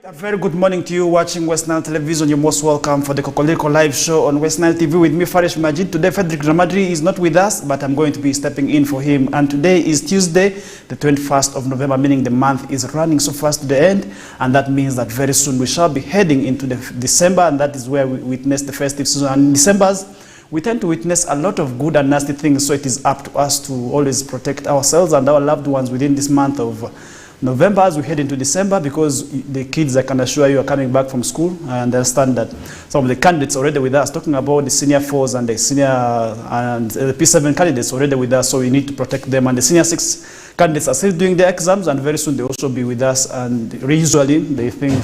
A very good morning to you watching West Nile Television. You're most welcome for the Kokoliriko live show on West Nile TV with me, Farsih Majid. Today, Frederick Ramadri is not with us, but I'm going to be stepping in for him. And today is Tuesday, the 21st of November, meaning the month is running so fast to the end. And that means that very soon we shall be heading into December, and that is where we witness the festive season. And in December's, we tend to witness a lot of good and nasty things, so it is up to us to always protect ourselves and our loved ones within this month of November as we head into December, because the kids, I can assure you, are coming back from school. I understand that some of the candidates already with us, talking about the senior 4s and the senior and the P7 candidates already with us, so we need to protect them. And the senior 6 candidates are still doing their exams, and very soon they will also be with us. And usually they think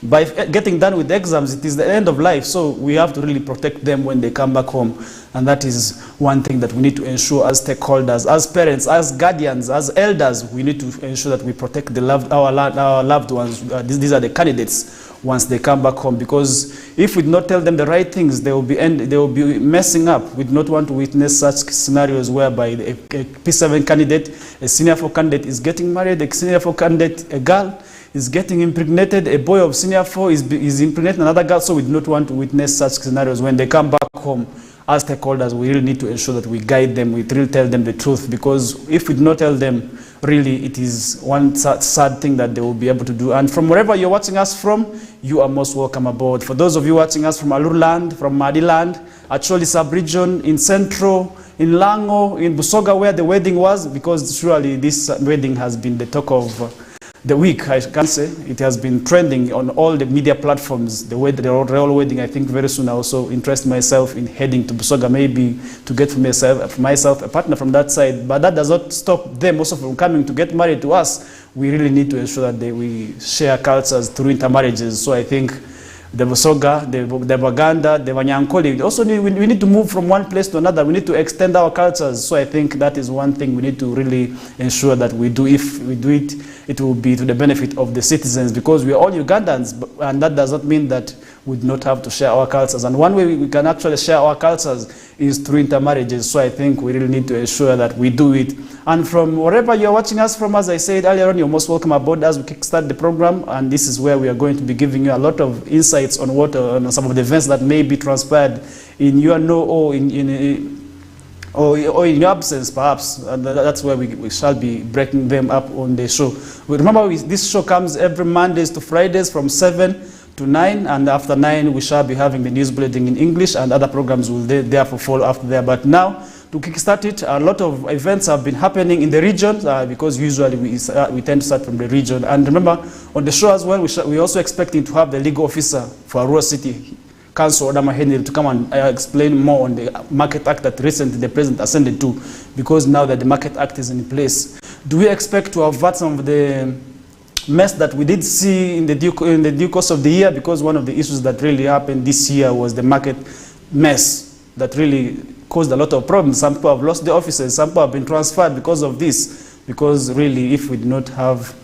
by getting done with the exams, it is the end of life, so we have to really protect them when they come back home. And that is one thing that we need to ensure as stakeholders, as parents, as guardians, as elders. We need to ensure that we protect our loved ones. These are the candidates once they come back home, because if we do not tell them the right things, they will be messing up. We do not want to witness such scenarios whereby a P7 candidate, a senior 4 candidate is getting married, a senior 4 candidate, a girl, is getting impregnated, a boy of senior 4 is impregnating another girl. So we do not want to witness such scenarios when they come back home. As stakeholders, we really need to ensure that we guide them, we really tell them the truth, because if we do not tell them, really it is one sad thing that they will be able to do. And from wherever you're watching us from, you are most welcome aboard. For those of you watching us from Alurland, from Madiland, Acholi sub-region, in Central, in Lango, in Busoga, where the wedding was, because surely this wedding has been the talk of the week, I can say. It has been trending on all the media platforms, the royal wedding. I think very soon I also interest myself in heading to Busoga, maybe to get for myself a partner from that side. But that does not stop them also from coming to get married to us. We really need to ensure that we share cultures through intermarriages. So I think the Busoga, the Baganda, the Wanyankoli, also we need to move from one place to another. We need to extend our cultures. So I think that is one thing we need to really ensure that we do. If we do it, it will be to the benefit of the citizens, because we are all Ugandans, and that does not mean that we do not have to share our cultures. And one way we can actually share our cultures is through intermarriages. So I think we really need to ensure that we do it. And from wherever you're watching us from, as I said earlier on, you're most welcome aboard as we kickstart the program. And this is where we are going to be giving you a lot of insights on on some of the events that may be transpired in your know or in your absence, perhaps. And that's where we shall be breaking them up on the show. Remember, this show comes every Mondays to Fridays from 7 to 9, and after 9 we shall be having the news bulletin in English, and other programs will therefore follow after there. But now, to kickstart it, a lot of events have been happening in the region, because usually we tend to start from the region. And remember, on the show as well, we're also expecting to have the legal officer for Arua City Council, Odama Henry, to come and explain more on the Market Act that recently the President ascended to, because now that the Market Act is in place. Do we expect to avert some of the mess that we did see in the due course of the year? Because one of the issues that really happened this year was the market mess that really caused a lot of problems. Some people have lost their offices, some people have been transferred because of this, because really if we do not have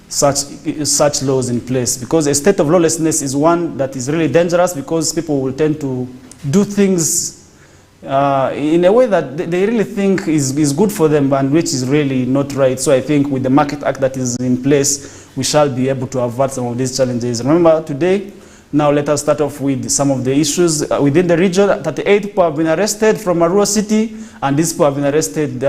such laws in place, because a state of lawlessness is one that is really dangerous, because people will tend to do things in a way that they really think is good for them, and which is really not right. So I think with the Market Act that is in place, we shall be able to avert some of these challenges. Remember today, now let us start off with some of the issues within the region. 38 people have been arrested from Arua City, and these people have been arrested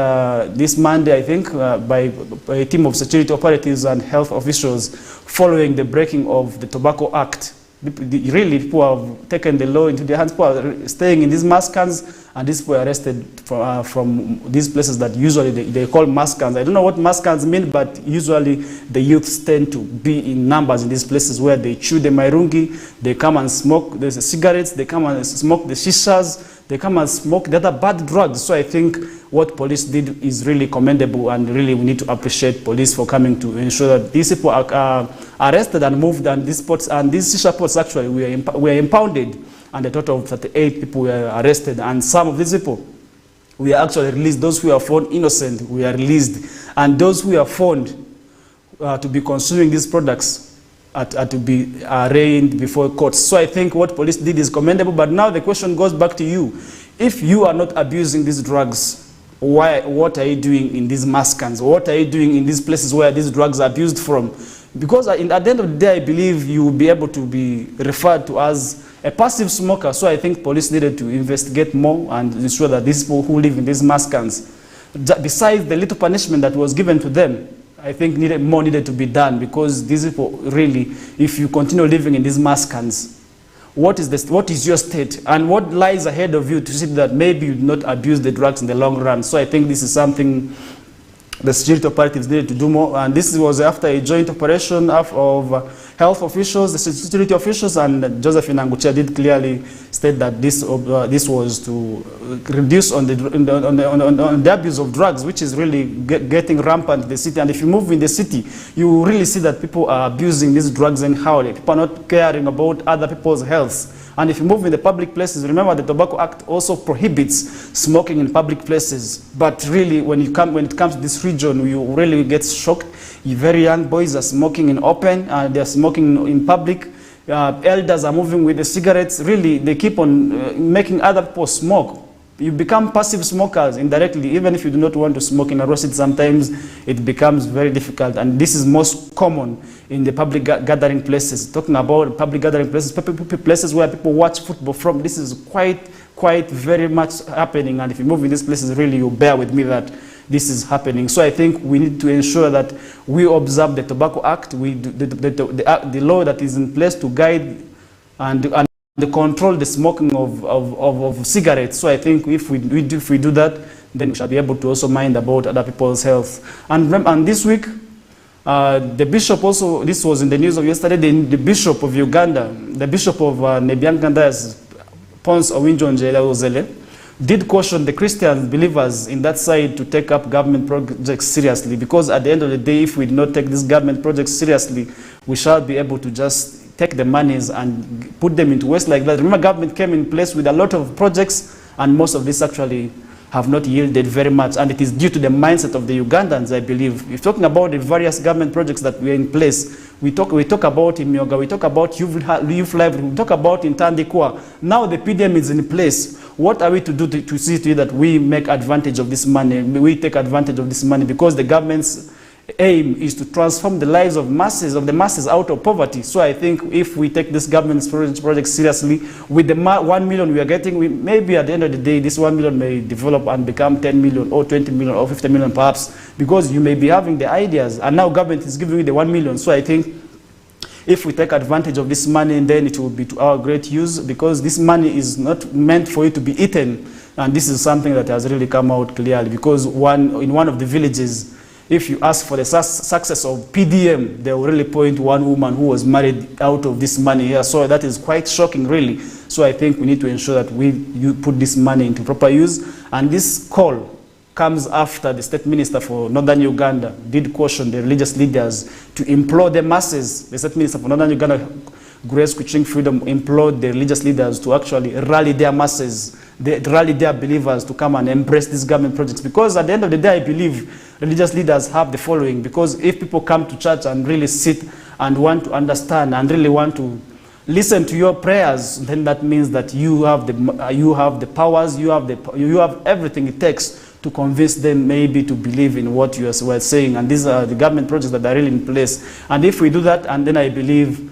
this Monday, I think, by a team of security operatives and health officials following the breaking of the Tobacco Act. Really, people have taken the law into their hands. People are staying in these maskans, and these people are arrested from these places that usually they call maskans. I don't know what maskans mean, but usually the youths tend to be in numbers in these places where they chew the mairungi, they come and smoke the cigarettes, they come and smoke the shishas, they come and smoke the other bad drugs. So I think what police did is really commendable, and really we need to appreciate police for coming to ensure that these people are arrested and moved, and these shisha pots actually were impounded, and a total of 38 people were arrested, and some of these people we actually released. Those who are found innocent, we are released, and those who are found to be consuming these products are to be arraigned before courts. So I think what police did is commendable, but now the question goes back to you. If you are not abusing these drugs, what are you doing in these maskans? What are you doing in these places where these drugs are abused from? Because at the end of the day, I believe you will be able to be referred to as a passive smoker. So I think police needed to investigate more and ensure that these people who live in these mass cans, besides the little punishment that was given to them, I think more needed to be done, because these people really, if you continue living in these mass cans, what is your state, and what lies ahead of you to see that maybe you do not abuse the drugs in the long run? So I think this is something the security operatives needed to do more, and this was after a joint operation of health officials, the security officials, and Josephine Anguchia did clearly state that this was to reduce on the abuse of drugs, which is really getting rampant in the city. And if you move in the city, you really see that people are abusing these drugs anyhow. People are not caring about other people's health. And if you move in the public places, remember the Tobacco Act also prohibits smoking in public places. But really, when it comes to this region, you really get shocked. Very young boys are smoking in open, they're smoking in public. Elders are moving with the cigarettes. Really, they keep on making other people smoke. You become passive smokers indirectly. Even if you do not want to smoke in a row, sometimes it becomes very difficult. And this is most common in the public gathering places. Talking about public gathering places, places where people watch football from, this is quite very much happening. And if you move in these places, really, you bear with me that this is happening. So I think we need to ensure that we observe the Tobacco Act, the law that is in place to guide and control the smoking of cigarettes. So I think if we do that, then we shall be able to also mind about other people's health. And this week, the bishop also, this was in the news of yesterday, the bishop of Uganda, the bishop of Nebyankandas, Pons Owinjonje, did caution the Christian believers in that side to take up government projects seriously, because at the end of the day, if we do not take these government projects seriously, we shall be able to just take the monies and put them into waste like that. Remember, government came in place with a lot of projects, and most of these actually have not yielded very much, and it is due to the mindset of the Ugandans, I believe. If talking about the various government projects that were in place, we talk about in Myoga, we talk about youth library, we talk about in Tandikwa. Now the PDM is in place. What are we to do to see to it that we make advantage of this money? We take advantage of this money, because the government's aim is to transform the lives of the masses out of poverty. So I think if we take this government's project seriously, with the 1 million we are getting, maybe at the end of the day, this 1 million may develop and become 10 million or 20 million or 50 million perhaps, because you may be having the ideas, and now government is giving you the 1 million. So I think if we take advantage of this money, then it will be to our great use, because this money is not meant for it to be eaten. And this is something that has really come out clearly, because in one of the villages, if you ask for the success of PDM, they will really point one woman who was married out of this money here. So that is quite shocking, really. So I think we need to ensure that you put this money into proper use. And this call comes after the state minister for Northern Uganda did caution the religious leaders to implore the masses. The state minister for Northern Uganda, Grace Kuching Freedom, implored the religious leaders to actually rally their masses, rally their believers to come and embrace these government projects. Because at the end of the day, I believe religious leaders have the following. Because if people come to church and really sit and want to understand and really want to listen to your prayers, then that means that you have the powers, you have everything it takes to convince them maybe to believe in what you are saying. And these are the government projects that are really in place. And if we do that, and then I believe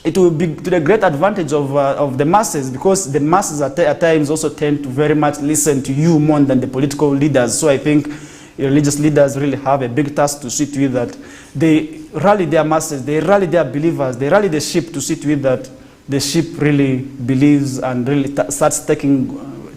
it will be to the great advantage of the masses, because the masses at times also tend to very much listen to you more than the political leaders. So I think religious leaders really have a big task to see to it that they rally their masses, they rally their believers, they rally the sheep to see to it that the sheep really believes and really starts taking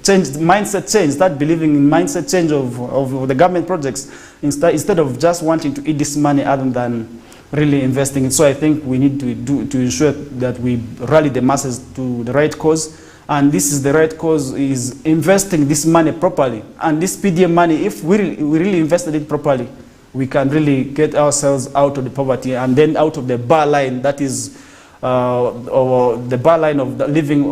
mindset change, start believing in mindset change of the government projects instead of just wanting to eat this money other than really investing it. So I think we need to ensure that we rally the masses to the right cause, and this is the right cause is investing this money properly. And this PDM money, if we really invested it properly, we can really get ourselves out of the poverty and then out of the bar line that is or the bar line of the living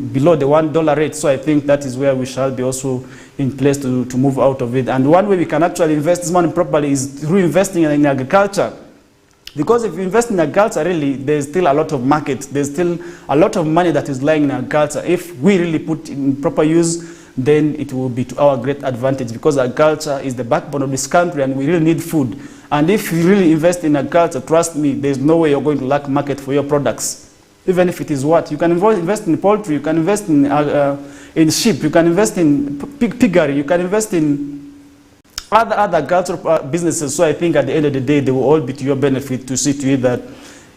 below the $1 rate. So I think that is where we shall be also in place to move out of it. And one way we can actually invest this money properly is through investing in agriculture. Because if you invest in agriculture, really, there's still a lot of market. There's still a lot of money that is lying in agriculture. If we really put in proper use, then it will be to our great advantage, because agriculture is the backbone of this country and we really need food. And if you really invest in agriculture, trust me, there's no way you're going to lack market for your products. Even if it is what? You can invest in poultry, you can invest in sheep, you can invest in piggery, you can invest in other agricultural businesses. So I think at the end of the day, they will all be to your benefit, to see to it that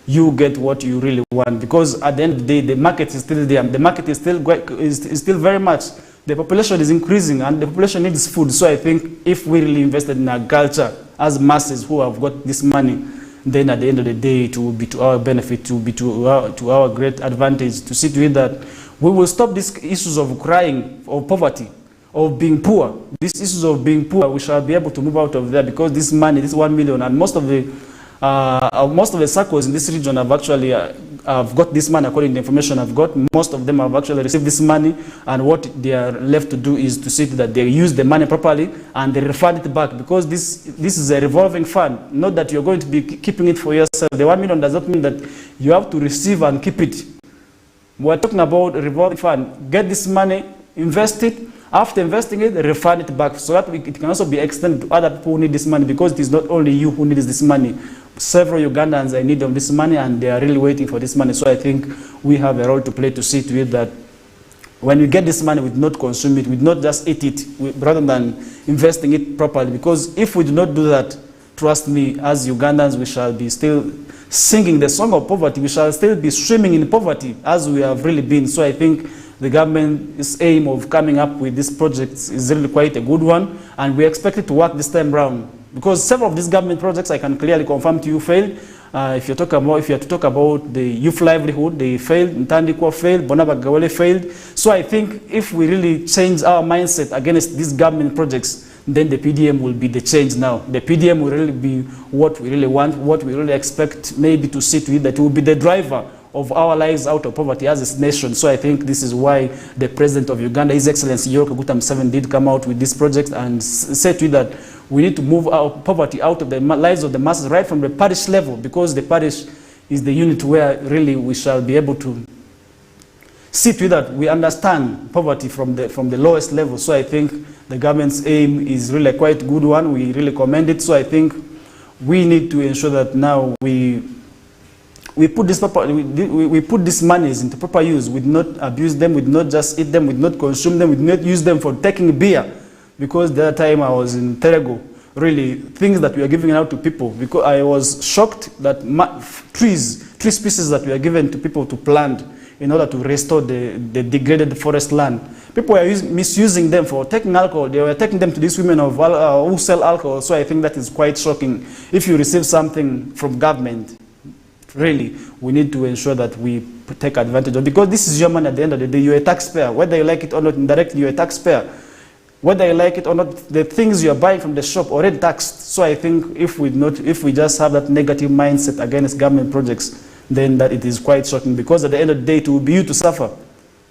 you get what you really want. Because at the end of the day, the market is still there. The market is still very much. The population is increasing and the population needs food. So I think if we really invested in agriculture as masses who have got this money, then at the end of the day, it will be to our benefit, to be to our great advantage, to see to it that we will stop these issues of crying, of poverty, of being poor. These issues of being poor, we shall be able to move out of there, because this money, this 1 million, and most of the circles in this region have actually have got this money. According to the information I've got, most of them have actually received this money, and what they are left to do is to see that they use the money properly and they refund it back, because this is a revolving fund, not that you're going to be keeping it for yourself. The 1 million does not mean that you have to receive and keep it. We're talking about a revolving fund. Get this money, invest it. After investing it, refund it back, so that it can also be extended to other people who need this money, because it is not only you who needs this money. Several Ugandans are in need of this money and they are really waiting for this money. So I think we have a role to play to see to it that when we get this money, we do not consume it, we do not just eat it, rather than investing it properly. Because if we do not do that, trust me, as Ugandans, we shall be still singing the song of poverty. We shall still be swimming in poverty, as we have really been. So I think the government's aim of coming up with this project is really quite a good one, and we expect it to work this time round. Because several of these government projects, I can clearly confirm to you, failed. If you have to talk about the youth livelihood, they failed. Ntandikwa failed. Bonabagawale failed. So I think if we really change our mindset against these government projects, then the PDM will be the change now. The PDM will really be what we really want, what we really expect maybe to see to it, that it will be the driver of our lives out of poverty as a nation. So I think this is why the President of Uganda, His Excellency Yoweri Kaguta Museveni, did come out with this project and said to you that we need to move our poverty out of the lives of the masses right from the parish level, because the parish is the unit where really we shall be able to see to it that we understand poverty from the lowest level. So I think the government's aim is really a quite good one. We really commend it. So I think we need to ensure that now we put these monies into proper use. We do not abuse them, we do not just eat them, we do not consume them, we do not use them for taking beer. Because the other time I was in Terego, really, things that we are giving out to people, because I was shocked that tree species that we are given to people to plant in order to restore the degraded forest land. People were misusing them for taking alcohol. They were taking them to these women who sell alcohol. So I think that is quite shocking. If you receive something from government, really, we need to ensure that we take advantage of it, because this is your money at the end of the day. You're a taxpayer. Whether you like it or not, indirectly, you're a taxpayer. Whether you like it or not, the things you're buying from the shop already taxed. So I think if we just have that negative mindset against government projects, then that it is quite shocking, because at the end of the day, it will be you to suffer.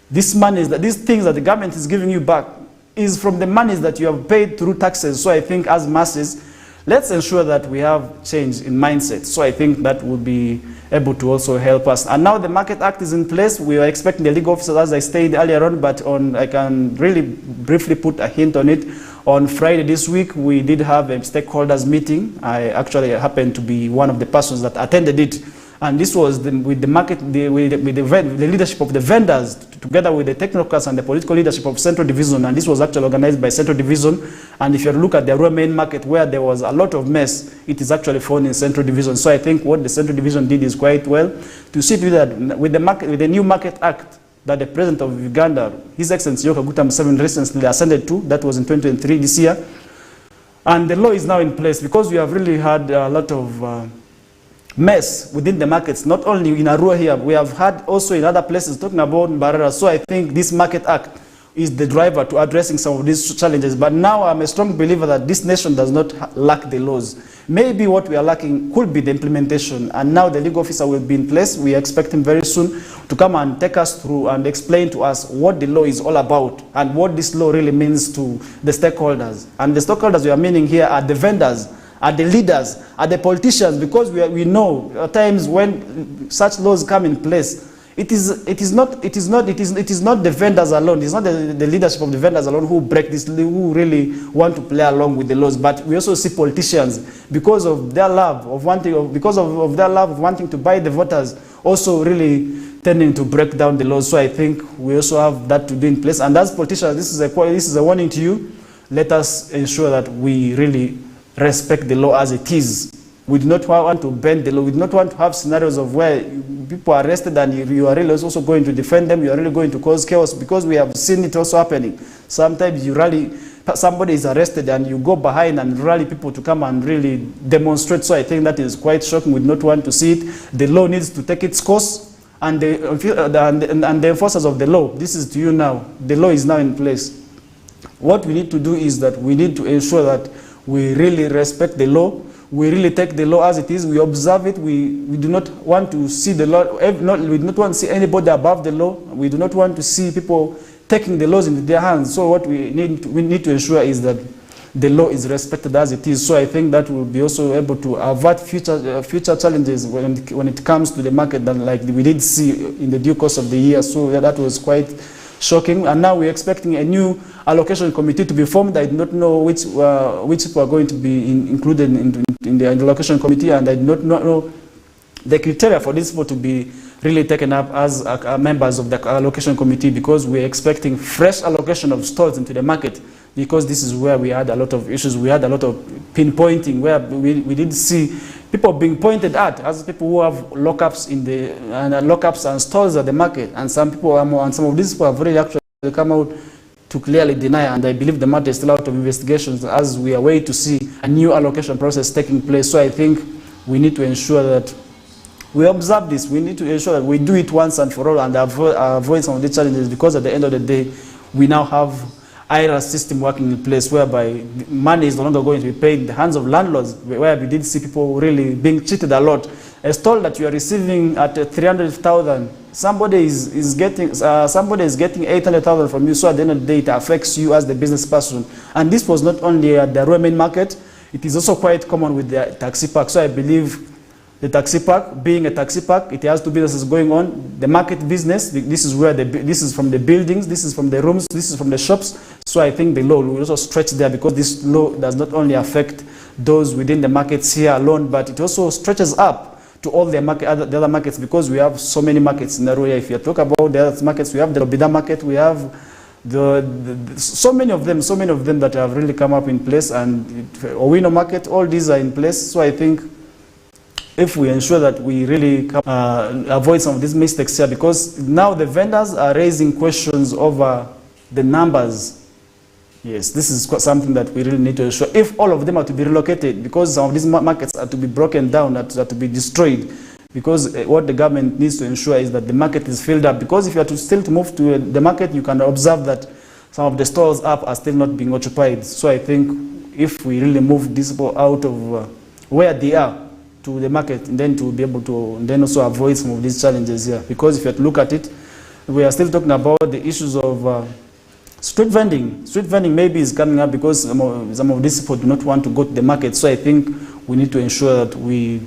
This money, these things that the government is giving you back is from the monies that you have paid through taxes. So I think as masses, let's ensure that we have change in mindset. So I think that will be able to also help us. And now the Market Act is in place. We are expecting the legal officers, as I stated earlier on, but I can really briefly put a hint on it. On Friday this week, we did have a stakeholders meeting. I actually happened to be one of the persons that attended it. And this was with the leadership of the vendors, together with the technocrats and the political leadership of Central Division. And this was actually organized by Central Division. And if you look at the raw main market, where there was a lot of mess, it is actually found in Central Division. So I think what the Central Division did is quite well to see to that with the new Market Act that the President of Uganda, His Excellency Yoweri Kaguta Museveni, recently ascended to. That was in 2023 this year. And the law is now in place, because we have really had a lot of mess within the markets, not only in Arua here, we have had also in other places talking about Mbarara. So I think this Market Act is the driver to addressing some of these challenges. But now I'm a strong believer that this nation does not lack the laws. Maybe what we are lacking could be the implementation. And now the legal officer will be in place. We expect him very soon to come and take us through and explain to us what the law is all about and what this law really means to the stakeholders. And the stakeholders we are meaning here are the vendors, are the leaders, are the politicians, because we know at times when such laws come in place, it is not the vendors alone. It's not the leadership of the vendors alone who break this, who really want to play along with the laws. But we also see politicians, because of their love of wanting, because of their love of wanting to buy the voters, also really tending to break down the laws. So I think we also have that to do in place. And as politicians, this is a warning to you. Let us ensure that we really respect the law as it is. We do not want to bend the law. We do not want to have scenarios of where people are arrested and you are really also going to defend them. You are really going to cause chaos, because we have seen it also happening. Sometimes somebody is arrested and you go behind and rally people to come and really demonstrate. So I think that is quite shocking. We do not want to see it. The law needs to take its course, and the enforcers of the law, this is to you now. The law is now in place. What we need to do is that we need to ensure that we really respect the law. We really take the law as it is. We observe it. We do not want to see the law. We do not want to see anybody above the law. We do not want to see people taking the laws into their hands. So what we need to ensure is that the law is respected as it is. So I think that will be also able to avert future challenges when it comes to the market, than like we did see in the due course of the year. So that was quite shocking. And now we're expecting a new allocation committee to be formed. I do not know which people are going to be included in the allocation committee, and I do not know the criteria for these people to be really taken up as members of the allocation committee, because we're expecting fresh allocation of stalls into the market, because this is where we had a lot of issues. We had a lot of pinpointing, where we did see people being pointed at as people who have lockups lockups and stalls at the market, and some of these people have already actually come out to clearly deny, and I believe the matter is still out of investigations as we are waiting to see a new allocation process taking place. So I think we need to ensure that we observe this. We need to ensure that we do it once and for all, and avoid some of the challenges, because at the end of the day, we now have IRA system working in place, whereby money is no longer going to be paid in the hands of landlords, where we did see people really being cheated a lot. A stall that you are receiving at 300,000, somebody is getting 800,000 from you. So at the end of the day, it affects you as the business person. And this was not only at the Roman market; it is also quite common with the taxi park. So I believe the taxi park, being a taxi park, it has two businesses going on. The market business, this is where this is from the buildings, this is from the rooms, this is from the shops. So I think the law will also stretch there, because this law does not only affect those within the markets here alone, but it also stretches up to all the other markets, because we have so many markets in Nairobi. If you talk about the other markets, we have the Robida market, we have so many of them that have really come up in place, and Owino market, all these are in place. So I think if we ensure that we really avoid some of these mistakes here, because now the vendors are raising questions over the numbers. Yes, this is something that we really need to ensure. If all of them are to be relocated, because some of these markets are to be broken down, are to be destroyed, because what the government needs to ensure is that the market is filled up. Because if you are still to move to the market, you can observe that some of the stores up are still not being occupied. So I think if we really move these people out of where they are to the market, and then to be able to then also avoid some of these challenges here. Because if you have to look at it, we are still talking about the issues of street vending. Street vending maybe is coming up because some of these people do not want to go to the market. So I think we need to ensure that we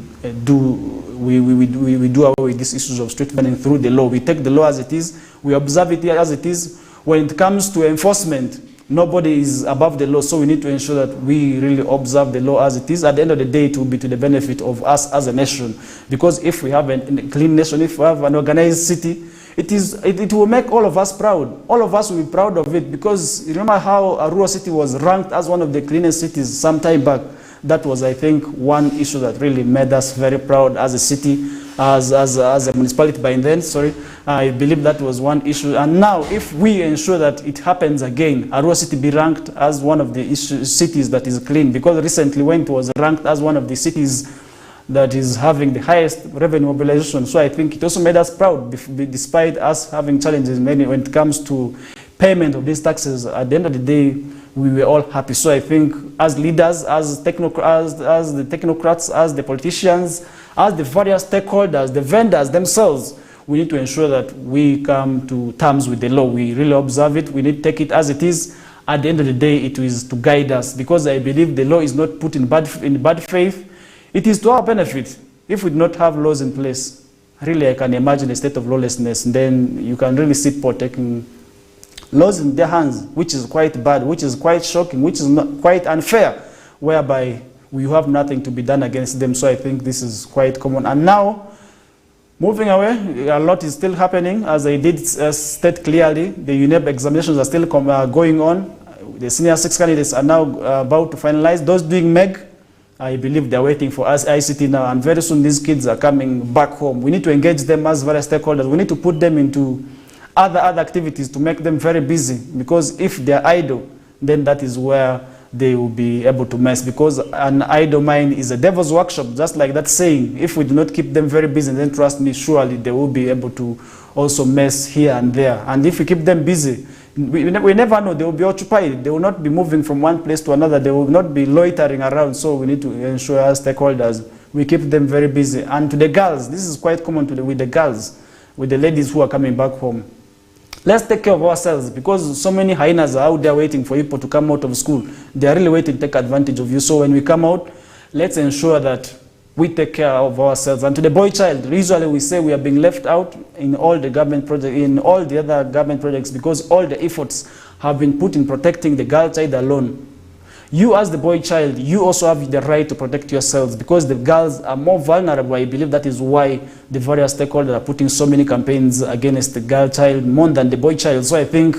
do away with these issues of street vending through the law. We take the law as it is, we observe it as it is. When it comes to enforcement, nobody is above the law, so we need to ensure that we really observe the law as it is. At the end of the day, it will be to the benefit of us as a nation. Because if we have a clean nation, if we have an organized city, it will make all of us proud. All of us will be proud of it, because remember how Arua City was ranked as one of the cleanest cities some time back. That was, I think, one issue that really made us very proud as a city, as a municipality by then, sorry. I believe that was one issue. And now, if we ensure that it happens again, Arua City be ranked as one of the cities that is clean, because recently when it was ranked as one of the cities that is having the highest revenue mobilization. So I think it also made us proud, despite us having challenges when it comes to payment of these taxes. At the end of the day, we were all happy. So I think as leaders, as the technocrats, as the politicians, as the various stakeholders, the vendors themselves, we need to ensure that we come to terms with the law. We really observe it. We need to take it as it is. At the end of the day, it is to guide us, because I believe the law is not put in bad faith. It is to our benefit. If we do not have laws in place, really I can imagine a state of lawlessness. And then you can really see people taking laws in their hands, which is quite bad, which is quite shocking, which is not quite unfair, whereby we have nothing to be done against them. So I think this is quite common. And now, moving away, a lot is still happening. As I did state clearly, the UNEB examinations are still going on. The senior 6 candidates are now about to finalize. Those doing MEG, I believe they're waiting for us ICT now, and very soon these kids are coming back home. We need to engage them as various stakeholders. We need to put them into other activities to make them very busy, because if they're idle, then that is where they will be able to mess, because an idle mind is a devil's workshop, just like that saying. If we do not keep them very busy, then trust me, surely they will be able to also mess here and there. And if we keep them busy, we never know, they will be occupied. They will not be moving from one place to another. They will not be loitering around. So we need to ensure as stakeholders, we keep them very busy. And to the girls, this is quite common with the girls, with the ladies who are coming back home. Let's take care of ourselves, because so many hyenas are out there waiting for people to come out of school. They are really waiting to take advantage of you. So when we come out, let's ensure that we take care of ourselves. And to the boy child, usually we say we are being left out in all the government projects, in all the other government projects, because all the efforts have been put in protecting the girl child alone. You as the boy child, you also have the right to protect yourselves, because the girls are more vulnerable. I believe that is why the various stakeholders are putting so many campaigns against the girl child more than the boy child. So I think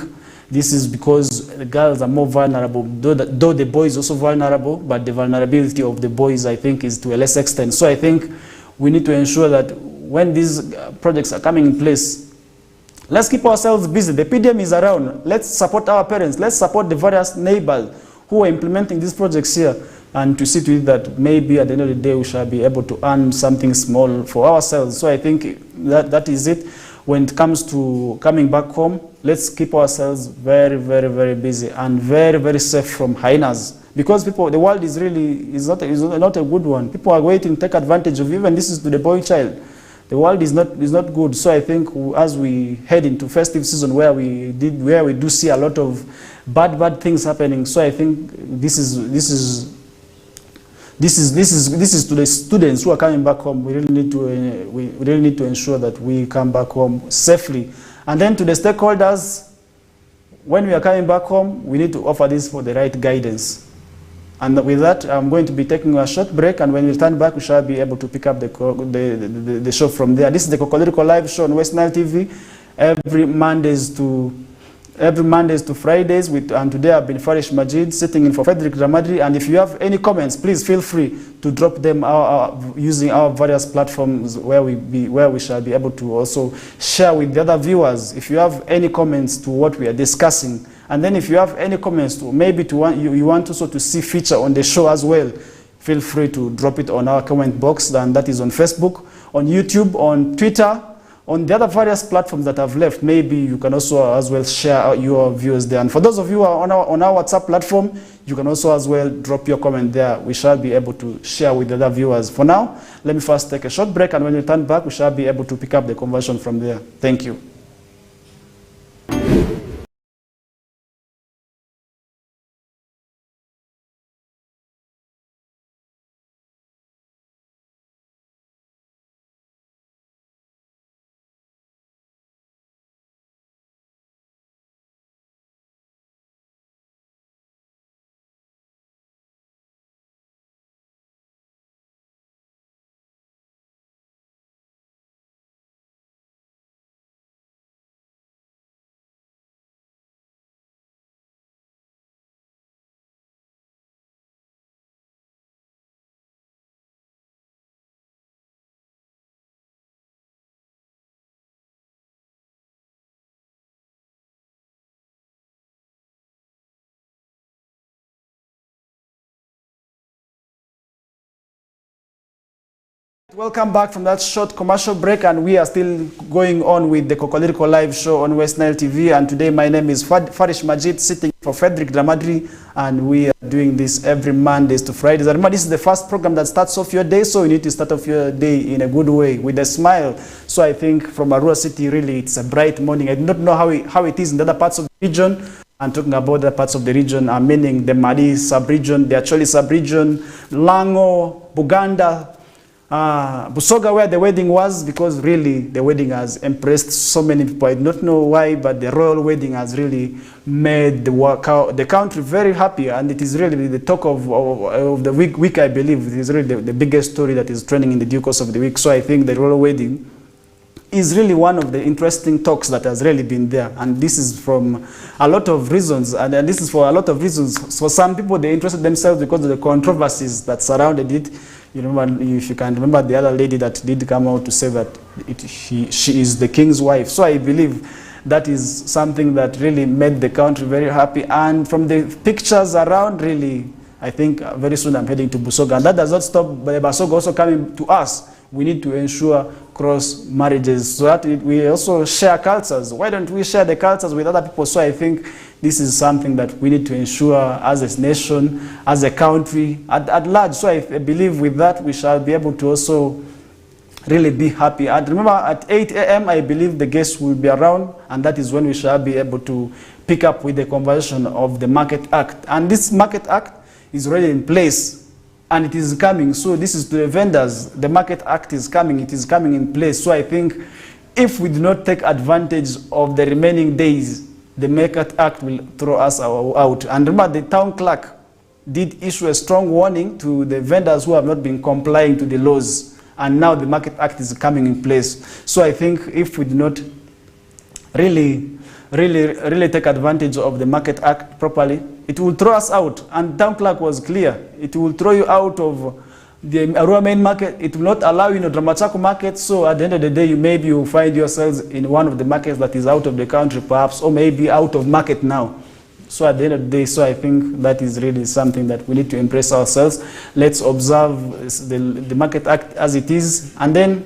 this is because the girls are more vulnerable, though the boy is also vulnerable, but the vulnerability of the boys, I think, is to a less extent. So I think we need to ensure that when these projects are coming in place, let's keep ourselves busy. The PDM is around. Let's support our parents. Let's support the various neighbors who are implementing these projects here, and to see to it that maybe at the end of the day we shall be able to earn something small for ourselves. So I think that is it. When it comes to coming back home, let's keep ourselves very, very, very busy and very, very safe from hyenas, because the world is not a good one. People are waiting to take advantage of, even this is to the boy child. The world is not good. So I think as we head into festive season, where we do see a lot of bad things happening. So I think this is to the students who are coming back home. We really need to ensure that we come back home safely. And then to the stakeholders, when we are coming back home, we need to offer this for the right guidance. And with that, I'm going to be taking a short break, and when we return back, we shall be able to pick up the show from there. This is the Kokoliriko live show on West Nile TV, every Mondays to Fridays. And today I've been Farsih Majid, sitting in for Frederick Ramadri. And if you have any comments, please feel free to drop them using our various platforms, where we shall be able to also share with the other viewers. If you have any comments to what we are discussing, and then if you have any comments to you want also to see feature on the show as well, feel free to drop it on our comment box, and that is on Facebook, on YouTube, on Twitter, on the other various platforms that I've left. Maybe you can also as well share your views there. And for those of you who are on our WhatsApp platform, you can also as well drop your comment there. We shall be able to share with the other viewers. For now, let me first take a short break, and when we return back, we shall be able to pick up the conversation from there. Thank you. Welcome back from that short commercial break, and we are still going on with the Kokoliriko live show on West Nile TV. And today my name is Farsih Majid, sitting for Frederick Ramadri, and we are doing this every Mondays to Fridays. And remember, this is the first program that starts off your day, so you need to start off your day in a good way, with a smile. So I think from Arua City, really, it's a bright morning. I do not know how it is in the other parts of the region. I'm talking about the parts of the region, meaning the Mali sub-region, the Acholi sub-region, Lango, Buganda, Busoga, where the wedding was, because really the wedding has impressed so many people. I do not know why, but the royal wedding has really made the country very happy, and it is really the talk of the week, I believe. It is really the biggest story that is trending in the due course of the week. So I think the royal wedding is really one of the interesting talks that has really been there, and this is from a lot of reasons, and this is for a lot of reasons. For some people, they interested themselves because of the controversies that surrounded it. You remember, if you can remember, the other lady that did come out to say that she is the king's wife. So I believe that is something that really made the country very happy, and from the pictures around, really, I think very soon I'm heading to Busoga, and that does not stop Busoga also coming to us. We need to ensure cross marriages so that we also share cultures. Why don't we share the cultures with other people? So I think this is something that we need to ensure as a nation, as a country, at large. So I believe with that we shall be able to also really be happy. And remember, at 8 a.m. I believe the guests will be around, and that is when we shall be able to pick up with the conversion of the Market Act. And this Market Act is already in place, and it is coming. So this is to the vendors. The Market Act is coming. It is coming in place. So I think if we do not take advantage of the remaining days, the Market Act will throw us out. And remember, the town clerk did issue a strong warning to the vendors who have not been complying to the laws. And now the Market Act is coming in place. So I think if we do not really take advantage of the Market Act properly, it will throw us out. And town clerk was clear. It will throw you out of the Arua main market. It will not allow you in the Dramachako market. So at the end of the day, maybe you find yourselves in one of the markets that is out of the country, perhaps, or maybe out of market now. So at the end of the day, so I think that is really something that we need to impress ourselves. Let's observe the Market Act as it is, and then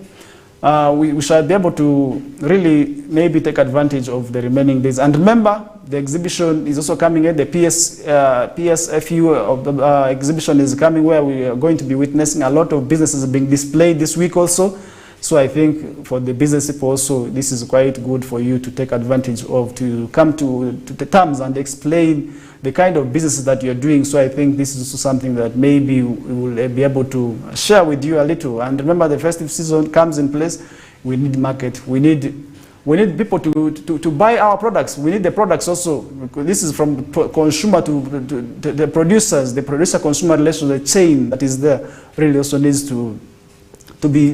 we shall be able to really maybe take advantage of the remaining days. And remember, the exhibition is also coming at the PSFU of the exhibition is coming, where we are going to be witnessing a lot of businesses being displayed this week also. So I think for the business people also, this is quite good for you to take advantage of, to come to the terms and explain the kind of businesses that you're doing. So I think this is also something that maybe we will be able to share with you a little. And remember, the festive season comes in place. We need market. We need people to buy our products. We need the products also. This is from the consumer to the producers, the producer-consumer relations, the chain that is there really also needs to be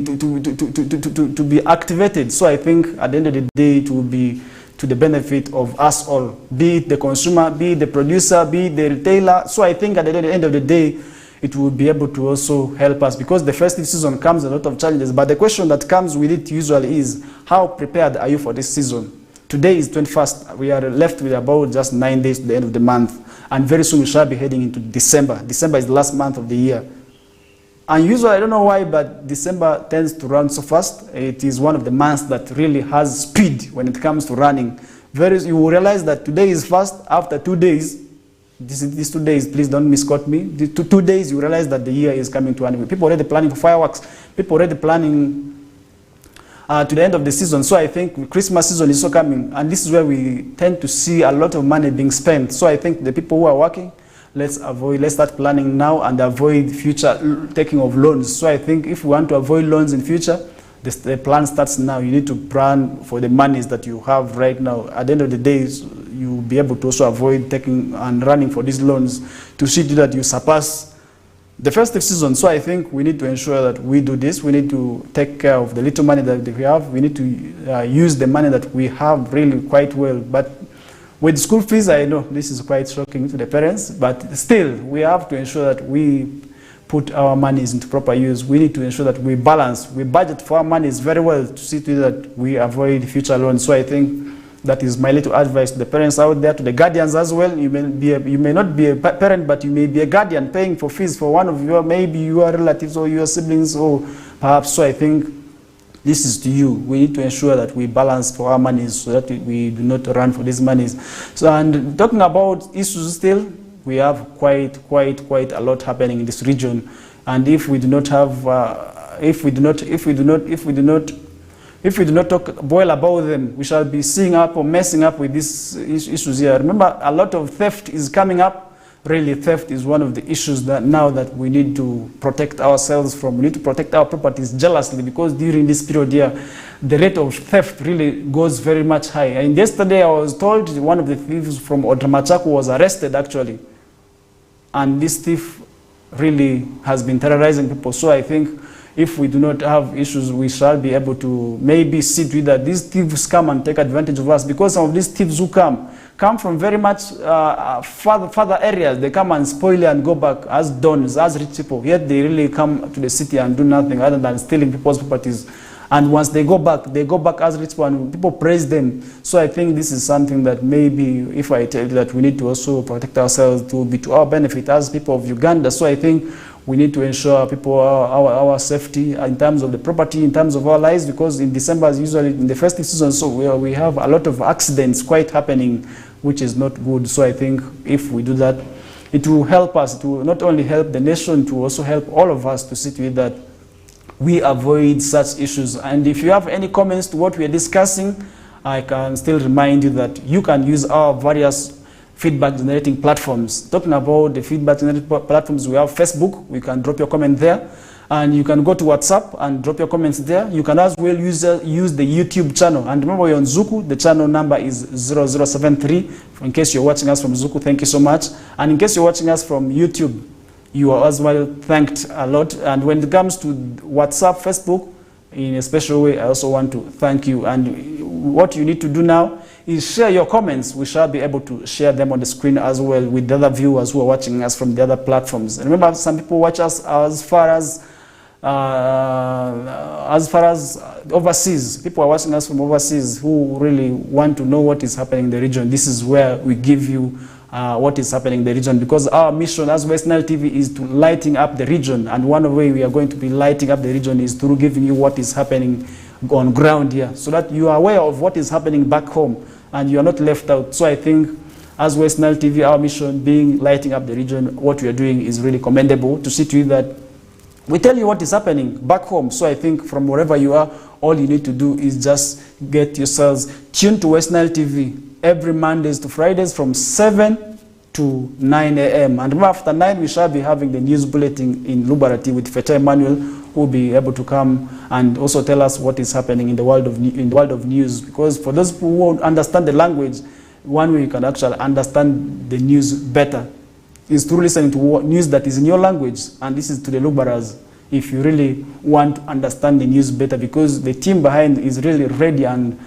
activated. So I think at the end of the day, it will be to the benefit of us all, be it the consumer, be it the producer, be it the retailer. So I think at the end of the day, it will be able to also help us, because the festive season comes a lot of challenges. But the question that comes with it usually is, how prepared are you for this season? Today is 21st. We are left with about just 9 days to the end of the month. And very soon we shall be heading into December. December is the last month of the year. And usually, I don't know why, but December tends to run so fast. It is one of the months that really has speed when it comes to running. You will realize that today is fast. After 2 days, these 2 days, please don't misquote me. The 2 days, you realize that the year is coming to an end. People already planning for fireworks. People already planning to the end of the season. So I think Christmas season is also coming. And this is where we tend to see a lot of money being spent. So I think the people who are working, let's start planning now and avoid future taking of loans. So I think if we want to avoid loans in future, the plan starts now. You need to plan for the monies that you have right now. At the end of the day, you will be able to also avoid taking and running for these loans to see that you surpass the festive season. So I think we need to ensure that we do this. We need to take care of the little money that we have. We need to use the money that we have really quite well. But with school fees, I know this is quite shocking to the parents, but still, we have to ensure that we put our monies into proper use. We need to ensure that we balance, we budget for our monies very well to see to that we avoid future loans. So I think that is my little advice to the parents out there, to the guardians as well. You may not be a parent, but you may be a guardian paying for fees for one of your, maybe your relatives or your siblings, or perhaps. So I think this is to you. We need to ensure that we balance for our monies so that we do not run for these monies. So, and talking about issues still, we have quite a lot happening in this region. And if we do not have, if we do not boil about them, we shall be seeing up or messing up with these issues here. Remember, a lot of theft is coming up. really theft is one of the issues that now that we need to protect ourselves from. We need to protect our properties jealously, because during this period here, the rate of theft really goes very much high. And yesterday I was told one of the thieves from Odramachako was arrested actually. And this thief really has been terrorizing people. So I think if we do not have issues, we shall be able to maybe see to it that these thieves come and take advantage of us, because some of these thieves who come from very much further areas. They come and spoil and go back as dons, as rich people, yet they really come to the city and do nothing other than stealing people's properties. And once they go back as rich people, and people praise them. So I think this is something that maybe, if I tell you that we need to also protect ourselves, to be to our benefit as people of Uganda. So I think we need to ensure people our safety in terms of the property, in terms of our lives, because in December, usually in the festive season, so we have a lot of accidents quite happening, which is not good. So I think if we do that, it will help us. It will not only help the nation, it will also help all of us to see to it that we avoid such issues. And if you have any comments to what we are discussing, I can still remind you that you can use our various feedback generating platforms. Talking about the feedback generating platforms, we have Facebook. You can drop your comment there. And you can go to WhatsApp and drop your comments there. You can as well use the YouTube channel. And remember, you're on Zuku. The channel number is 0073. In case you're watching us from Zuku, thank you so much. And in case you're watching us from YouTube, you are as well thanked a lot. And when it comes to WhatsApp, Facebook, in a special way, I also want to thank you. And what you need to do now is share your comments. We shall be able to share them on the screen as well with the other viewers who are watching us from the other platforms. And remember, some people watch us as far as overseas. People are watching us from overseas who really want to know what is happening in the region. This is where we give you what is happening in the region, because our mission as West Nile TV is to lighting up the region, and one way we are going to be lighting up the region is through giving you what is happening on ground here, so that you are aware of what is happening back home and you are not left out. So I think as West Nile TV, our mission being lighting up the region, what we are doing is really commendable, to see to it that we tell you what is happening back home. So I think from wherever you are, all you need to do is just get yourselves tuned to West Nile TV every Mondays to Fridays from 7 to 9 a.m. And after 9, we shall be having the news bulletin in Lubarati with Feta Emmanuel, who will be able to come and also tell us what is happening in the world of news. Because for those who won't understand the language, one way you can actually understand the news better is through listening to news that is in your language. And this is to the Lubaras, if you really want to understand the news better, because the team behind is really ready and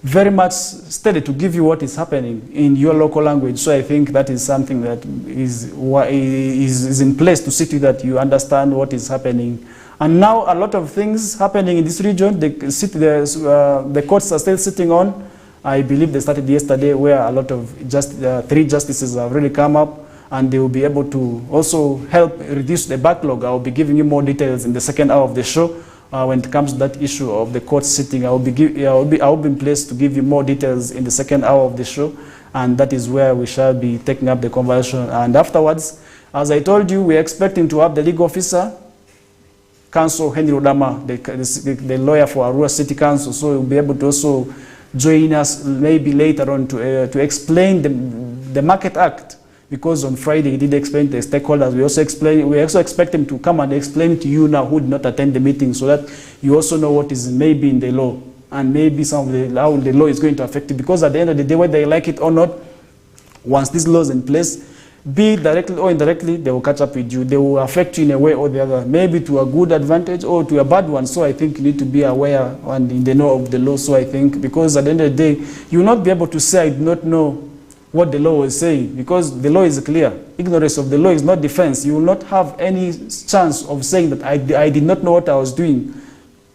very much steady to give you what is happening in your local language. So I think that is something that is in place to see to that you understand what is happening. And now a lot of things happening in this region. The courts are still sitting on. I believe they started yesterday, where a lot of 3 justices have really come up, and they will be able to also help reduce the backlog. I will be giving you more details in the second hour of the show. When it comes to that issue of the court sitting, I will be in place to give you more details in the second hour of the show, and that is where we shall be taking up the conversation. And afterwards, as I told you, we're expecting to have the legal officer, Council Henry Odama, the lawyer for Arua City Council, so he'll be able to also join us maybe later on to explain the Market Act. Because on Friday he did explain to the stakeholders. We also expect him to come and explain to you now who did not attend the meeting, so that you also know what is maybe in the law, and maybe some of how the law is going to affect you. Because at the end of the day, whether they like it or not, once this law is in place, be it directly or indirectly, they will catch up with you. They will affect you in a way or the other, maybe to a good advantage or to a bad one. So I think you need to be aware and in the know of the law. So I think, because at the end of the day, you will not be able to say, I do not know what the law was saying, because the law is clear. Ignorance of the law is not defense. You will not have any chance of saying that I did not know what I was doing.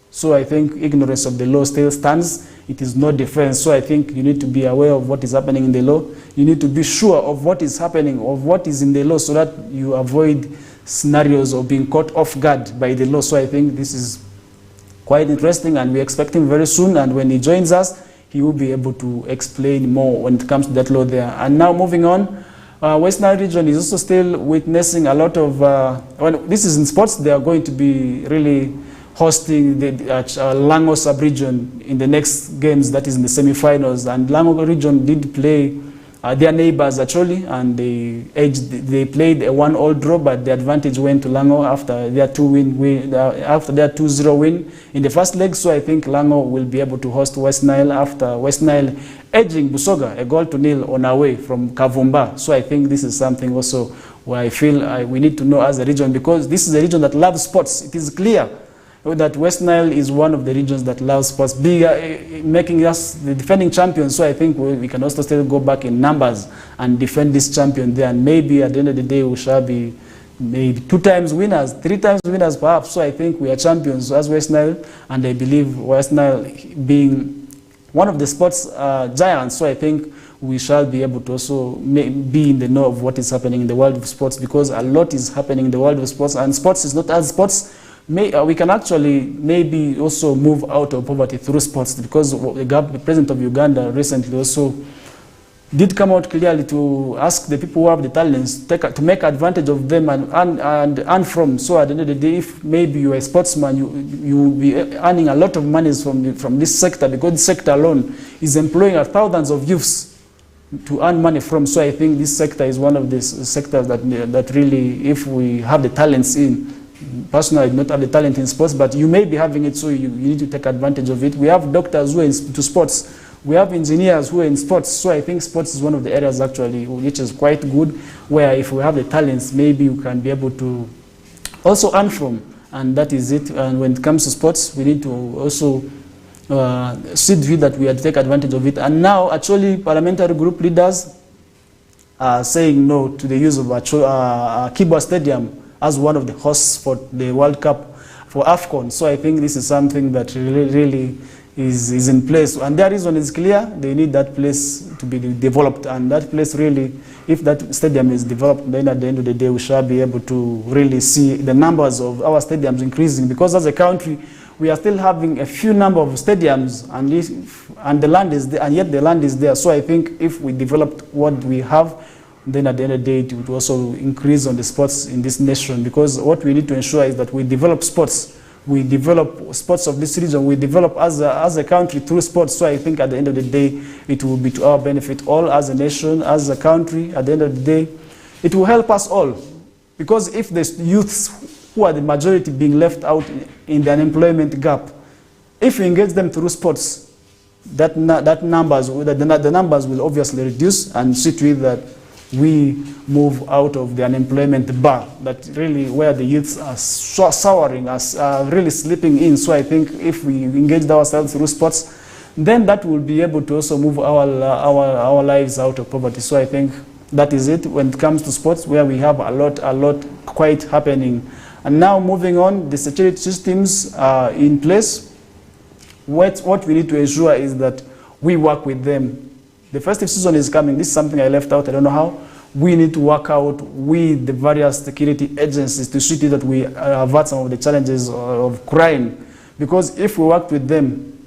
So I think ignorance of the law still stands. It is not defense. So I think you need to be aware of what is happening in the law. You need to be sure of what is happening, of what is in the law, so that you avoid scenarios of being caught off guard by the law. So I think this is quite interesting, and we expect him very soon. And when he joins us, he will be able to explain more when it comes to that law there. And now moving on, West Nile region is also still witnessing a lot of, this is in sports, they are going to be really hosting the Lango sub-region in the next games, that is in the semi-finals. And Lango region did play their neighbors actually, and they played a 1-1 draw, but the advantage went to Lango after their 2-0 win in the first leg. So I think Lango will be able to host West Nile after West Nile edging Busoga 1-0 on away from Kavumba. So I think this is something also where I feel we need to know as a region, because this is a region that loves sports. It is clear that West Nile is one of the regions that loves sports, making us the defending champions. So I think we can also still go back in numbers and defend this champion there, and maybe at the end of the day we shall be maybe 2 times winners, 3 times winners perhaps. So I think we are champions as West Nile, and I believe West Nile being one of the sports giants, so I think we shall be able to also be in the know of what is happening in the world of sports, because a lot is happening in the world of sports, and sports is not as sports. We can actually maybe also move out of poverty through sports, because the president of Uganda recently also did come out clearly to ask the people who have the talents to make advantage of them and earn from. So at the end of the day, if maybe you're a sportsman, you will be earning a lot of money from this sector, because this sector alone is employing thousands of youths to earn money from. So I think this sector is one of the sectors that really, if we have the talents in, personally I do not have the talent in sports, but you may be having it, so you need to take advantage of it. We have doctors who are into sports. We have engineers who are in sports. So I think sports is one of the areas actually which is quite good, where if we have the talents, maybe we can be able to also earn from. And that is it. And when it comes to sports, we need to also see that we have to take advantage of it. And now actually parliamentary group leaders are saying no to the use of Kibwa Stadium as one of the hosts for the World Cup for AFCON. So I think this is something that really is in place. And their reason is clear. They need that place to be developed. And that place really, if that stadium is developed, then at the end of the day, we shall be able to really see the numbers of our stadiums increasing. Because as a country, we are still having a few number of stadiums, and the land is there, and yet the land is there. So I think if we developed what we have, then at the end of the day, it would also increase on the sports in this nation, because what we need to ensure is that we develop sports. We develop sports of this region. We develop as a country through sports. So I think at the end of the day, it will be to our benefit all as a nation, as a country. At the end of the day, it will help us all. Because if the youths who are the majority being left out in the unemployment gap, if we engage them through sports, the numbers will obviously reduce, and see to it that we move out of the unemployment bar, that really where the youths are souring, are really slipping in. So I think if we engage ourselves through sports, then that will be able to also move our lives out of poverty. So I think that is it when it comes to sports, where we have a lot quite happening. And now moving on, the security systems are in place. What we need to ensure is that we work with them. The festive season is coming. This is something I left out. I don't know how. We need to work out with the various security agencies to see that we avert some of the challenges of crime. Because if we work with them,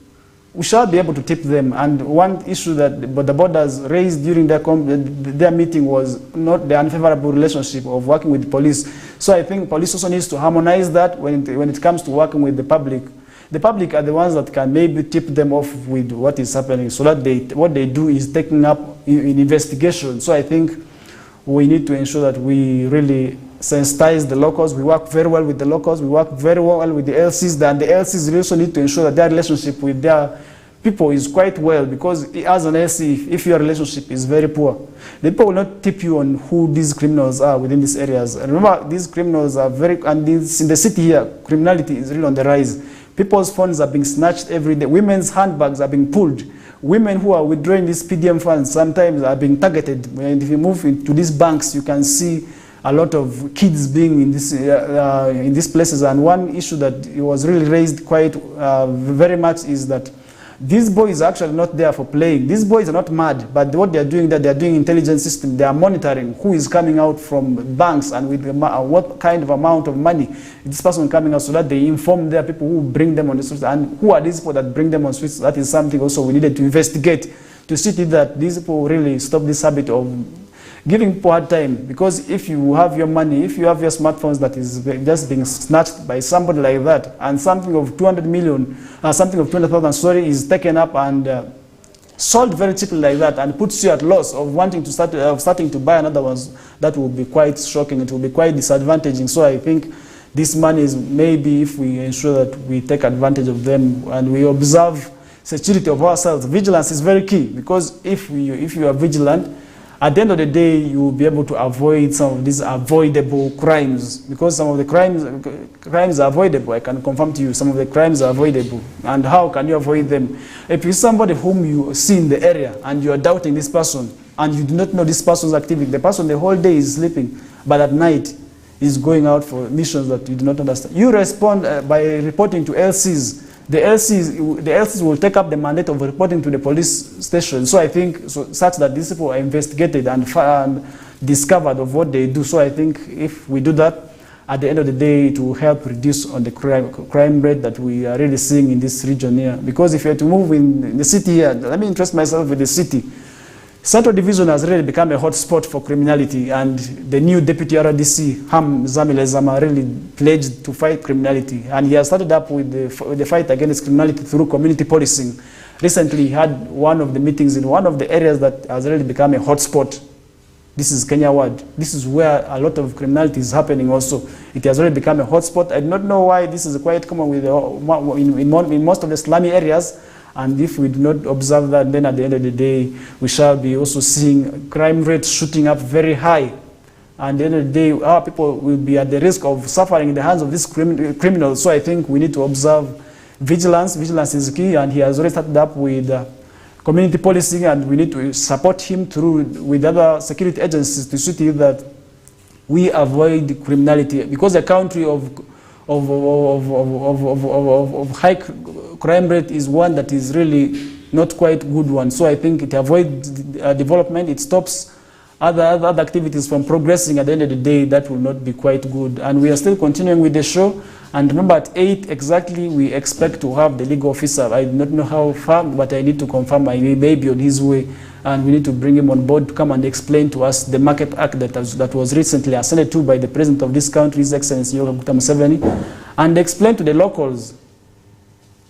we shall be able to tip them. And one issue that the borders raised during their meeting was not the unfavorable relationship of working with the police. So I think police also needs to harmonize that when it comes to working with the public. The public are the ones that can maybe tip them off with what is happening, so that what they do is taking up in investigation. So I think we need to ensure that we really sensitize the locals. We work very well with the locals. We work very well with the LCs. And the LCs also need to ensure that their relationship with their people is quite well, because as an LC, if your relationship is very poor, the people will not tip you on who these criminals are within these areas. And remember, these criminals are and in the city here, criminality is really on the rise. People's phones are being snatched every day. Women's handbags are being pulled. Women who are withdrawing these PDM funds sometimes are being targeted. And if you move into these banks, you can see a lot of kids being in these places. And one issue that was really raised quite very much is that these boys are actually not there for playing. These boys are not mad, but what they're doing, they're doing intelligence system. They are monitoring who is coming out from banks and with what kind of amount of money this person coming out, so that they inform their people who bring them on the streets, and who are these people that bring them on the streets. That is something also we needed to investigate, to see that these people really stop this habit of giving people hard time. Because if you have your money, if you have your smartphones that is just being snatched by somebody like that, and something of 200 million, something of 200,000, sorry, is taken up, and sold very cheaply like that and puts you at loss of wanting to starting to buy another ones, that will be quite shocking. It will be quite disadvantaging. So I think this money is maybe, if we ensure that we take advantage of them and we observe security of ourselves. Vigilance is very key, because if you are vigilant, at the end of the day, you will be able to avoid some of these avoidable crimes, because some of the crimes are avoidable. I can confirm to you, some of the crimes are avoidable. And how can you avoid them? If you somebody whom you see in the area and you are doubting this person and you do not know this person's activity, the person the whole day is sleeping, but at night is going out for missions that you do not understand, you respond by reporting to LCs. The LCs will take up the mandate of reporting to the police station. So I think such that these people are investigated and discovered of what they do. So I think if we do that, at the end of the day, it will help reduce on the crime rate that we are really seeing in this region here. Because if you are to move in the city here, let me interest myself with the city. Central Division has really become a hotspot for criminality, and the new Deputy RDC, Ham Zamile Zama, really pledged to fight criminality. And he has started up with the fight against criminality through community policing. Recently, he had one of the meetings in one of the areas that has really become a hotspot. This is Kenya Ward. This is where a lot of criminality is happening also. It has already become a hotspot. I do not know why this is quite common with in most of the slummy areas. And if we do not observe that, then at the end of the day, we shall be also seeing crime rates shooting up very high. And at the end of the day, our people will be at the risk of suffering in the hands of these criminals. So I think we need to observe vigilance. Vigilance is key, and he has already started up with community policing, and we need to support him through with other security agencies to see that we avoid criminality, because a country of high crime rate is one that is really not quite good one. So I think it avoids development, it stops other activities from progressing. At the end of the day, that will not be quite good. And we are still continuing with the show. And remember, at 8 exactly, we expect to have the legal officer. I do not know how far, but I need to confirm he may be on his way. And we need to bring him on board to come and explain to us the Market Act that was recently ascended to by the President of this country, His Excellency Yoweri Museveni, and explain to the locals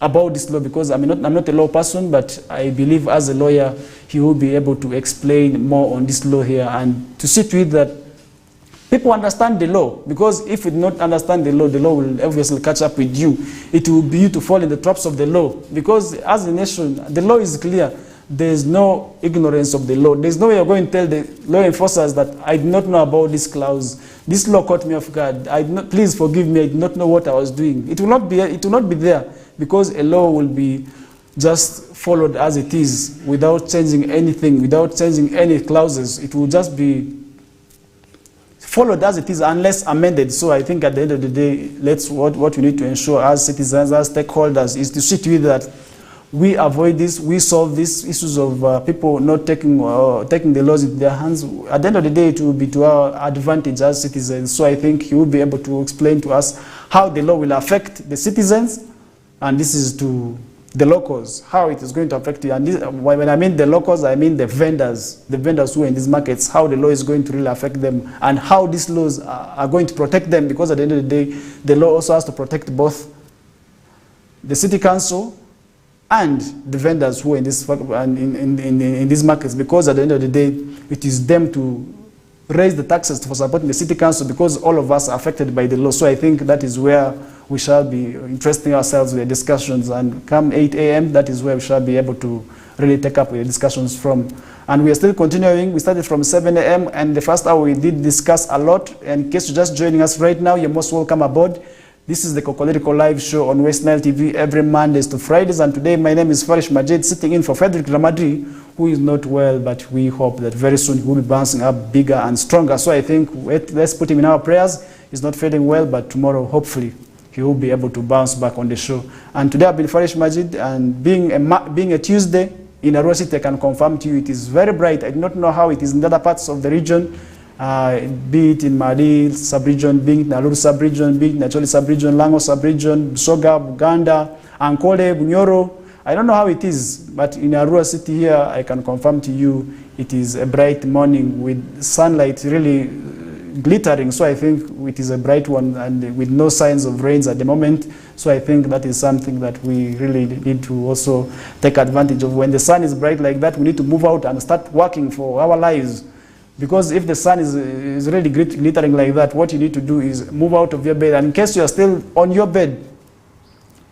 about this law, because I'm not a law person, but I believe as a lawyer, he will be able to explain more on this law here, and to see to it that people understand the law. Because if you do not understand the law will obviously catch up with you. It will be you to fall in the traps of the law. Because as a nation, the law is clear. There is no ignorance of the law. There is no way you're going to tell the law enforcers that I did not know about this clause. This law caught me off guard. Please forgive me. I did not know what I was doing. It will not be there, because a law will be just followed as it is, without changing anything, without changing any clauses. It will just be followed as it is, unless amended. So I think at the end of the day, what we need to ensure as citizens, as stakeholders, is to see to it that we avoid this, we solve these issues of people not taking the laws into their hands. At the end of the day, it will be to our advantage as citizens. So I think he will be able to explain to us how the law will affect the citizens, and this is to the locals, how it is going to affect you. And this, when I mean the locals, I mean the vendors who are in these markets, how the law is going to really affect them, and how these laws are going to protect them, because at the end of the day, the law also has to protect both the city council and the vendors who are in these markets, because at the end of the day, it is them to raise the taxes for supporting the city council, because all of us are affected by the law. So I think that is where we shall be interesting ourselves with the discussions, and come 8 a.m., that is where we shall be able to really take up with the discussions from. And we are still continuing. We started from 7 a.m. and the first hour we did discuss a lot. And in case you're just joining us right now, you're most welcome aboard. This is the Kokoliriko live show on West Nile TV every Mondays to Fridays, and today my name is Farsih Majid, sitting in for Frederick Ramadri, who is not well, but we hope that very soon he will be bouncing up bigger and stronger. So I think let's put him in our prayers. He's not feeling well, but tomorrow hopefully he will be able to bounce back on the show. And today I've been Farsih Majid, and being a Tuesday in Arua City, I can confirm to you it is very bright. I do not know how it is in other parts of the region. Be it in Madi sub-region, be it in Aluru sub-region, be it in Acholi sub-region, Lango sub-region, Soga, Buganda, Ankole, Bunyoro. I don't know how it is, but in Arua City here, I can confirm to you it is a bright morning with sunlight really glittering, so I think it is a bright one and with no signs of rains at the moment. So I think that is something that we really need to also take advantage of. When the sun is bright like that, we need to move out and start working for our lives. Because if the sun is really glittering like that, what you need to do is move out of your bed. And in case you are still on your bed,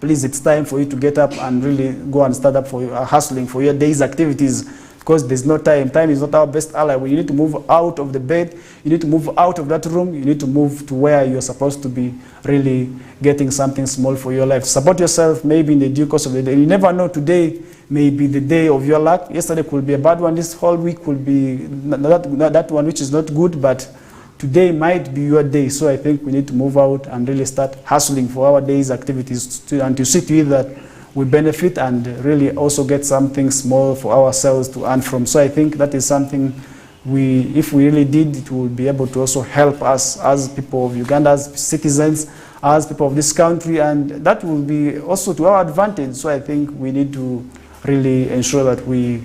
please, it's time for you to get up and really go and start up for hustling for your day's activities, because there's no time. Time is not our best ally. You need to move out of the bed. You need to move out of that room. You need to move to where you're supposed to be really getting something small for your life. Support yourself maybe in the due course of the day. You never know, today may be the day of your luck. Yesterday could be a bad one. This whole week could be that one which is not good, but today might be your day. So I think we need to move out and really start hustling for our day's activities and to see to it that we benefit and really also get something small for ourselves to earn from. So I think that is something if we really did, it will be able to also help us as people of Uganda, as citizens, as people of this country, and that will be also to our advantage. So I think we need to really ensure that we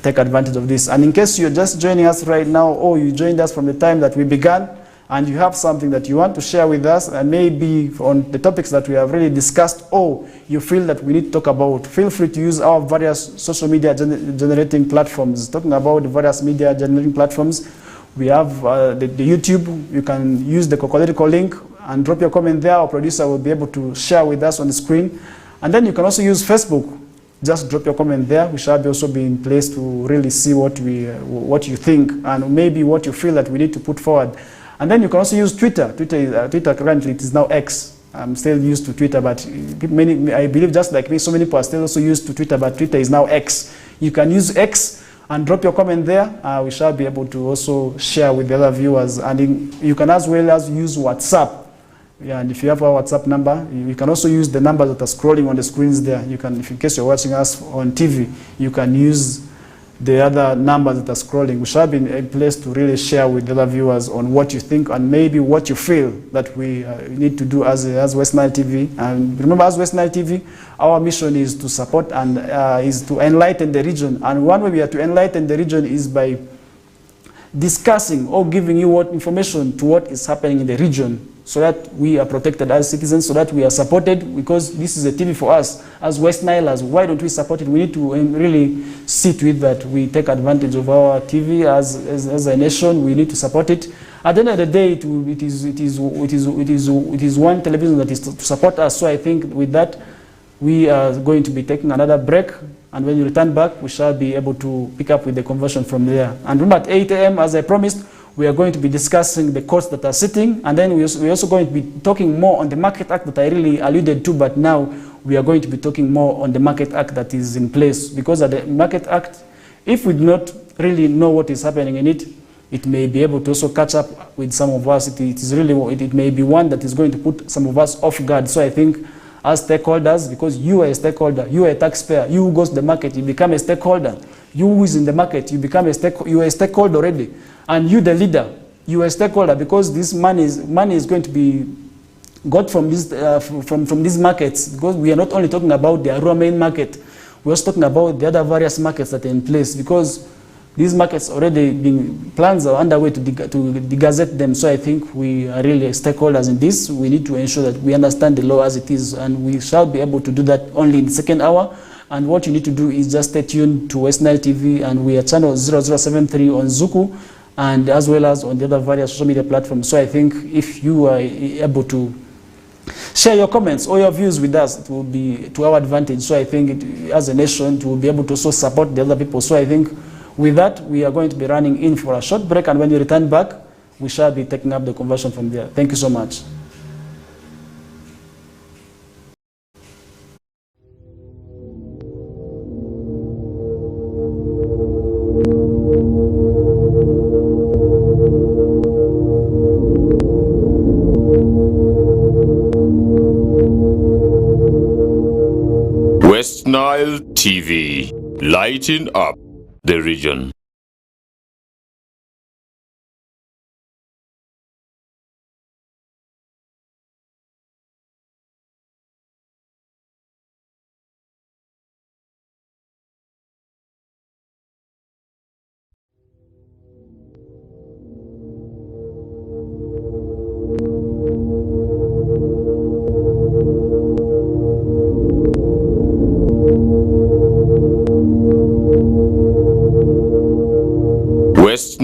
take advantage of this. And in case you're just joining us right now, or you joined us from the time that we began, and you have something that you want to share with us, and maybe on the topics that we have really discussed, or you feel that we need to talk about, feel free to use our various social media generating platforms. Talking about the various media generating platforms, we have the YouTube. You can use the Kokoliriko link and drop your comment there. Our producer will be able to share with us on the screen. And then you can also use Facebook. Just drop your comment there. We shall also be in place to really see what you think and maybe what you feel that we need to put forward. And then you can also use Twitter. Twitter currently, it is now X. I'm still used to Twitter, but I believe just like me, so many people are still also used to Twitter, but Twitter is now X. You can use X and drop your comment there. We shall be able to also share with the other viewers. And you can as well as use WhatsApp. Yeah, and if you have our WhatsApp number, you can also use the numbers that are scrolling on the screens there. You can, if in case you're watching us on TV, you can use the other numbers that are scrolling. We shall be in a place to really share with the other viewers on what you think and maybe what you feel that we need to do as West Nile TV. And remember, as West Nile TV, our mission is to support and is to enlighten the region. And one way we are to enlighten the region is by discussing or giving you what information to what is happening in the region, so that we are protected as citizens, so that we are supported, because this is a TV for us as West Nilers. Why don't we support it? We need to really see to it that we take advantage of our TV as a nation. We need to support it. At the end of the day, it is one television that is to support us. So I think with that, we are going to be taking another break, and when we return back, we shall be able to pick up with the conversion from there. And remember, at 8 a.m., as I promised, we are going to be discussing the courts that are sitting, and then we're also going to be talking more on the Market Act that I really alluded to, but now we are going to be talking more on the Market Act that is in place. Because at the Market Act, if we do not really know what is happening in it, it may be able to also catch up with some of us. It may be one that is going to put some of us off guard. So I think as stakeholders, because you are a stakeholder, you are a taxpayer, you who goes to the market, you become a stakeholder. You who is in the market, you are a stakeholder already. And you, the leader, you are a stakeholder, because this money is going to be got from these markets. Because we are not only talking about the Arua main market, we're also talking about the other various markets that are in place, because these markets already plans are underway to de-gazette them. So I think we are really stakeholders in this. We need to ensure that we understand the law as it is, and we shall be able to do that only in the second hour. And what you need to do is just stay tuned to West Nile TV, and we are channel 0073 on Zuku, and as well as on the other various social media platforms. So I think if you are able to share your comments or your views with us, it will be to our advantage. So I think as a nation, it will be able to also support the other people. So I think with that, we are going to be running in for a short break, and when we return back, we shall be taking up the conversion from there. Thank you so much. West Nile TV, lighting up the region.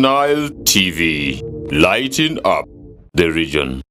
Nile TV, lighting up the region.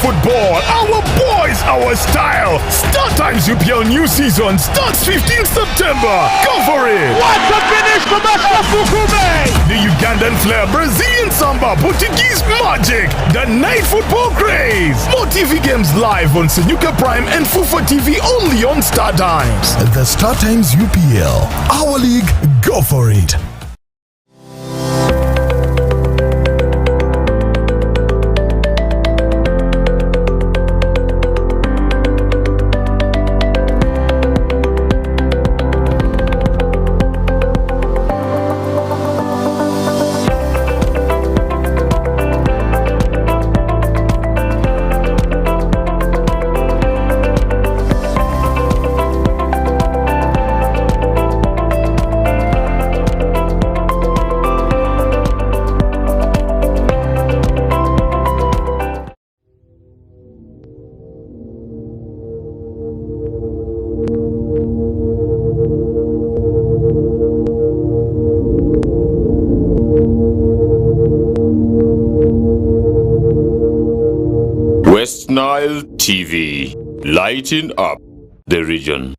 Football, our boys, our style. Start Times UPL new season starts 15th September. Go for it! What a finish from Fukume! The Ugandan flair, Brazilian samba, Portuguese magic, the night football craze. More TV games live on Senyuka Prime and Fufa TV only on Star Times. The Star Times UPL, our league. Go for it! West Nile TV, lighting up the region.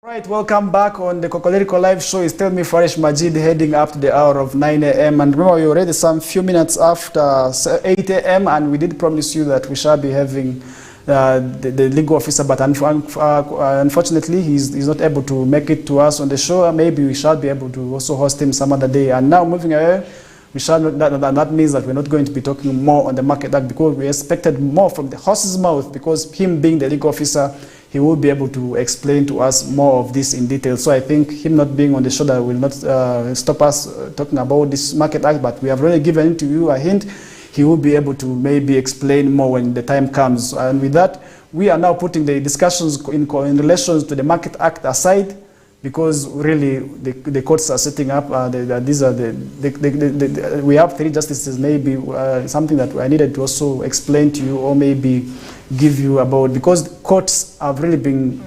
Right, welcome back on the Kokoliriko live show. It's still me, Farsih Majid, heading up to the hour of 9 a.m. And remember, we're already some few minutes after 8 a.m. and we did promise you that we shall be having the legal officer, but unfortunately he's not able to make it to us on the show. Maybe we shall be able to also host him some other day. And now moving away, we shall not, that means that we're not going to be talking more on the Market Act because we expected more from the horse's mouth, because him being the legal officer, he will be able to explain to us more of this in detail. So I think him not being on the show that will not stop us talking about this Market Act, but we have already given to you a hint. He will be able to maybe explain more when the time comes. And with that, we are now putting the discussions in relation to the Market Act aside, because really the courts are setting up, we have 3 justices, maybe something that I needed to also explain to you or maybe give you about, because courts have really been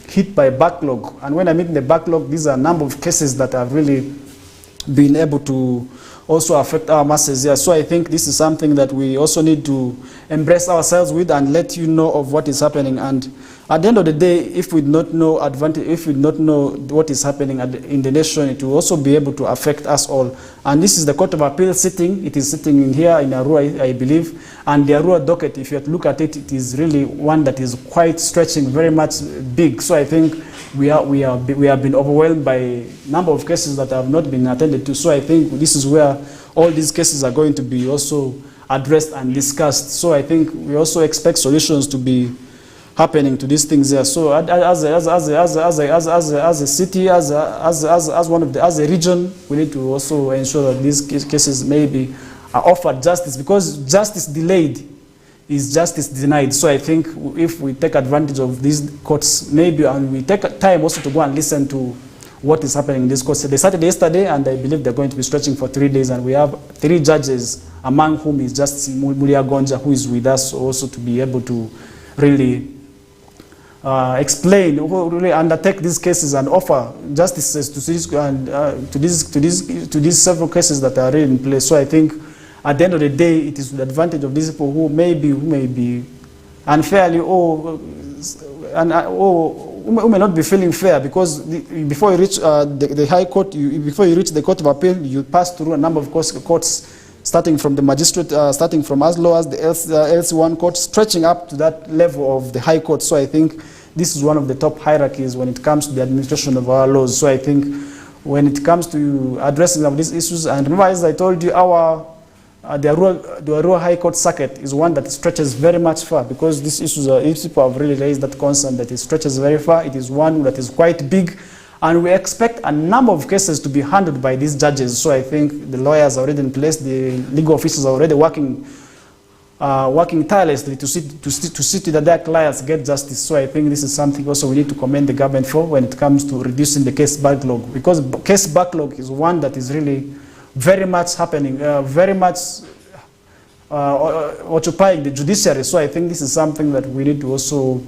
hit by backlog. And when I mean the backlog, these are a number of cases that have really been able to also affect our masses here. So I think this is something that we also need to embrace ourselves with and let you know of what is happening. And at the end of the day, if we do not know if we do not know what is happening in the nation, it will also be able to affect us all. And this is the Court of Appeal sitting. It is sitting in here in Arua, I believe. And the Arua docket, if you look at it, it is really one that is quite stretching, very much big. So I think we have been overwhelmed by a number of cases that have not been attended to. So I think this is where all these cases are going to be also addressed and discussed. So I think we also expect solutions to be happening to these things there. So as a city, as a region, we need to also ensure that these cases maybe are offered justice, because justice delayed is justice denied. So I think if we take advantage of these courts, maybe, and we take time also to go and listen to what is happening in these courts. They started yesterday, and I believe they're going to be stretching for 3 days, and we have 3 judges, among whom is Justice Mulia Gonja, who is with us also to be able to really explain, who really undertake these cases and offer justices to these several cases that are already in place. So I think at the end of the day, it is to the advantage of these people who may be unfairly or who may not be feeling fair, because before you reach the High Court, before you reach the Court of Appeal, you pass through a number of courts, starting from the magistrate, starting from as low as the LC1 court, stretching up to that level of the High Court. So I think this is one of the top hierarchies when it comes to the administration of our laws. So I think when it comes to addressing of these issues, and remember, as I told you, the Arua High Court circuit is one that stretches very much far, because these issues if people have really raised that concern that it stretches very far. It is one that is quite big, and we expect a number of cases to be handled by these judges. So I think the lawyers are already in place, the legal officers are already working tirelessly to see that their clients get justice. So I think this is something also we need to commend the government for when it comes to reducing the case backlog, because case backlog is one that is really very much happening, very much occupying the judiciary. So I think this is something that we need to also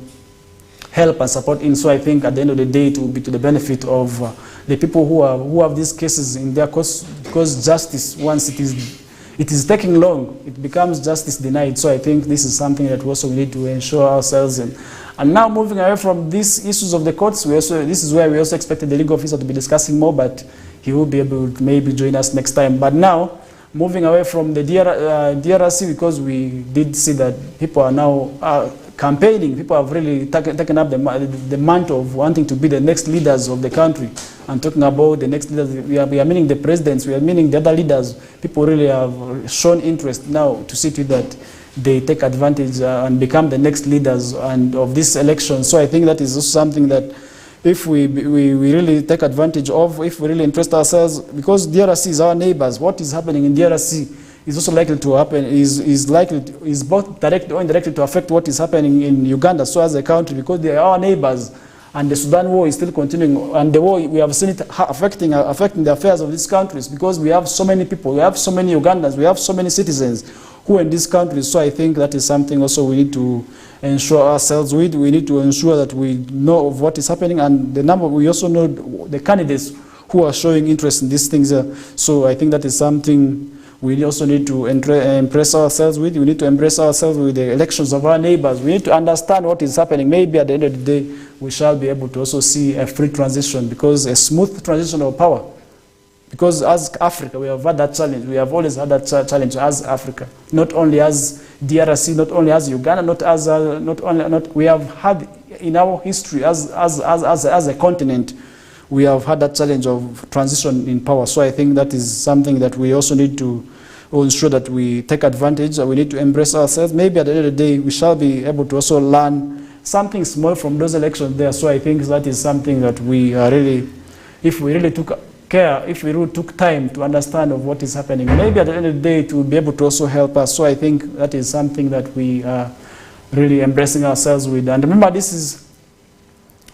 help and support in. So I think at the end of the day, it will be to the benefit of the people who have these cases in their courts, because justice, once it is taking long, it becomes justice denied. So I think this is something that also we need to ensure ourselves in. And now, moving away from these issues of the courts, this is where we also expected the legal officer to be discussing more, but he will be able to maybe join us next time. But now, moving away from the DRC, because we did see that people are now campaigning, people have really taken up the mantle of wanting to be the next leaders of the country, and talking about the next leaders. We are meaning the presidents, we are meaning the other leaders. People really have shown interest now to see to that they take advantage and become the next leaders of this election. So I think that is also something that if we really take advantage of, if we really interest ourselves, because DRC is our neighbors. What is happening in DRC is also likely to happen, is both directly or indirectly to affect what is happening in Uganda, so as a country, because they are our neighbors, and the Sudan war is still continuing, and the war, we have seen it affecting the affairs of these countries, because we have so many people, we have so many Ugandans, we have so many citizens who are in these countries. So I think that is something also we need to ensure ourselves with. We need to ensure that we know of what is happening, and we also know the candidates who are showing interest in these things. So I think that is something we also need to impress ourselves with. We need to embrace ourselves with the elections of our neighbors. We need to understand what is happening. Maybe at the end of the day, we shall be able to also see a free transition, because a smooth transition of power. Because as Africa, we have had that challenge. We have always had that challenge as Africa, not only as DRC, not only as Uganda, we have had in our history as a continent, we have had that challenge of transition in power. So I think that is something that we also need to ensure that we take advantage. We need to embrace ourselves. Maybe at the end of the day, we shall be able to also learn something small from those elections there. So I think that is something that we are really, if we really took care, if we really took time to understand of what is happening, maybe at the end of the day it will be able to also help us. So I think that is something that we are really embracing ourselves with. And remember, this is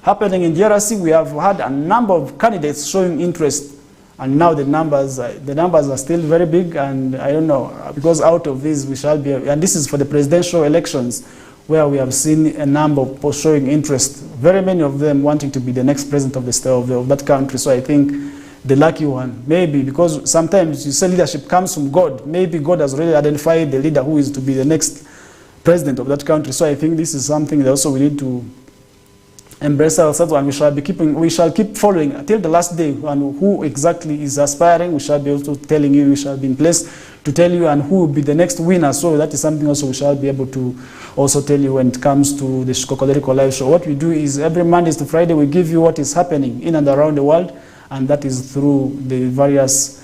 happening in DRC. We have had a number of candidates showing interest, and now the numbers are still very big. And I don't know, because out of these we shall be, and this is for the presidential elections, where we have seen a number of people showing interest, very many of them wanting to be the next president of the state of that country. So I think the lucky one, maybe, because sometimes you say leadership comes from God. Maybe God has already identified the leader who is to be the next president of that country. So I think this is something that also we need to embrace ourselves, and we shall keep following until the last day. And who exactly is aspiring, we shall be also telling you. We shall be in place to tell you, and who will be the next winner. So that is something also we shall be able to also tell you when it comes to the Kokoliriko live show. What we do is every Monday to Friday we give you what is happening in and around the world, and that is through the various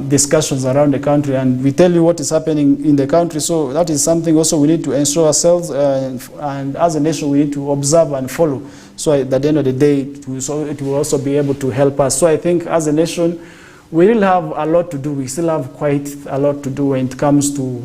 discussions around the country, and we tell you what is happening in the country. So that is something also we need to ensure ourselves, and as a nation we need to observe and follow. So at the end of the day, it will also be able to help us. So I think as a nation, we really have a lot to do. We still have quite a lot to do when it comes to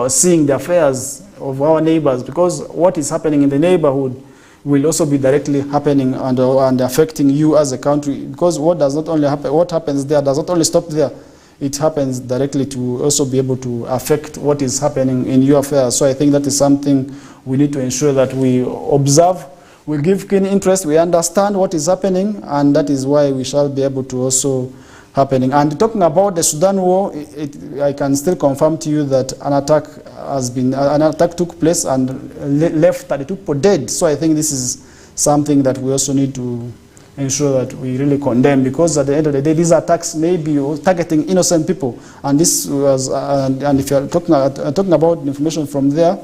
seeing the affairs of our neighbors, because what is happening in the neighborhood will also be directly happening and affecting you as a country, because what happens there does not only stop there, it happens directly to also be able to affect what is happening in your affairs. So I think that is something we need to ensure that we observe, we give keen interest, we understand what is happening, and that is why we shall be able to also happening. And talking about the Sudan war, I can still confirm to you that an attack took place and left 32 people dead. So I think this is something that we also need to ensure that we really condemn, because at the end of the day, these attacks may be targeting innocent people. And this was, and if you're talking about information from there,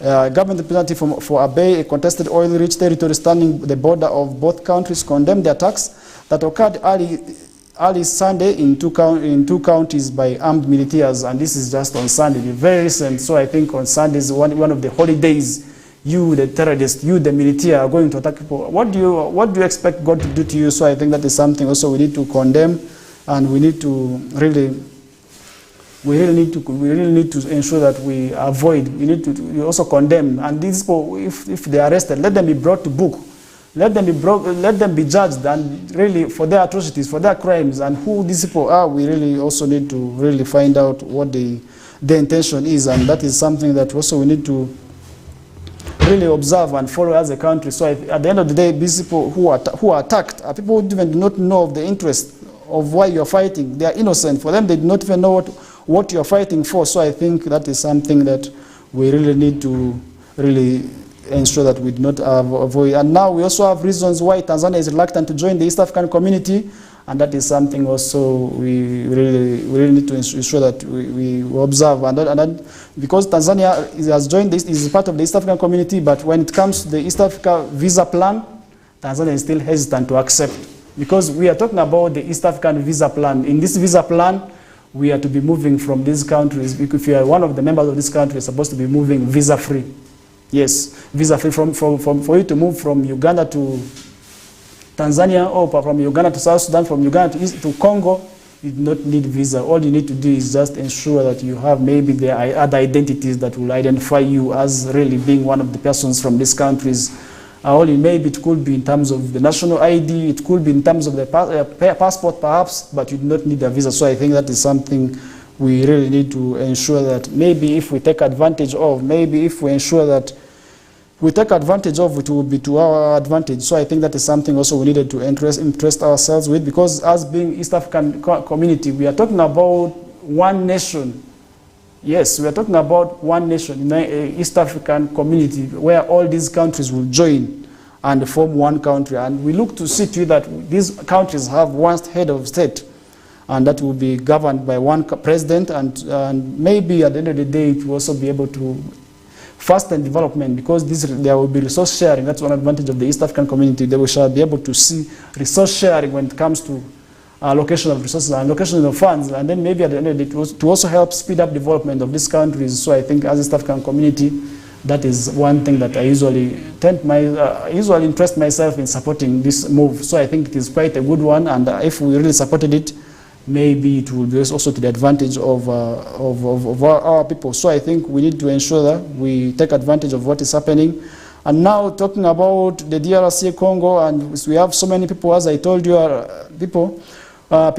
government representative for Abyei, a contested oil-rich territory standing the border of both countries, condemned the attacks that occurred early Sunday in two counties by armed militias, and this is just on Sunday, very recent. So I think on Sunday is one of the holidays. You, the terrorists, you, the militia, are going to attack people. What do you expect God to do to you? So I think that is something also we need to condemn, and we need to really need to ensure that we avoid. We also condemn. And these people, if they are arrested, let them be brought to book. Let them be judged, and really for their atrocities, for their crimes, and who these people are. We really also need to really find out what their intention is, and that is something that also we need to really observe and follow as a country. So at the end of the day, these people who are attacked are people who even do not know of the interest of why you're fighting. They are innocent. For them, they do not even know what you're fighting for. So I think that is something that we really need to really ensure that we do not avoid. And now we also have reasons why Tanzania is reluctant to join the East African community, and that is something also we really need to ensure that we observe. And because Tanzania has joined this, is part of the East African community, but when it comes to the East Africa visa plan, Tanzania is still hesitant to accept, because we are talking about the East African visa plan. In this visa plan, we are to be moving from these countries. If you are one of the members of this country, you're supposed to be moving visa-free. Yes, visa-free. For you to move from Uganda to Tanzania, or from Uganda to South Sudan, from Uganda to Congo, you do not need visa. All you need to do is just ensure that you have maybe the other identities that will identify you as really being one of the persons from these countries. Only maybe it could be in terms of the national ID, it could be in terms of the passport perhaps, but you do not need a visa. So I think that is something we really need to ensure that maybe if we take advantage of, maybe if we ensure that we take advantage of, it will be to our advantage. So I think that is something also we needed to interest ourselves with, because as being East African community, we are talking about one nation. Yes, we are talking about one nation in the East African community where all these countries will join and form one country. And we look to see to it that these countries have one head of state, and that will be governed by one president, and maybe at the end of the day it will also be able to fasten development, because there will be resource sharing. That's one advantage of the East African community. They shall be able to see resource sharing when it comes to allocation of resources and allocation of funds, and then maybe at the end of the day to also help speed up development of these countries. So I think as a East African community, that is one thing that I usually interest myself in supporting this move. So I think it is quite a good one, and if we really supported it, maybe it will be also to the advantage of our people. So I think we need to ensure that we take advantage of what is happening. And now talking about the DRC Congo, and we have so many people, as I told you,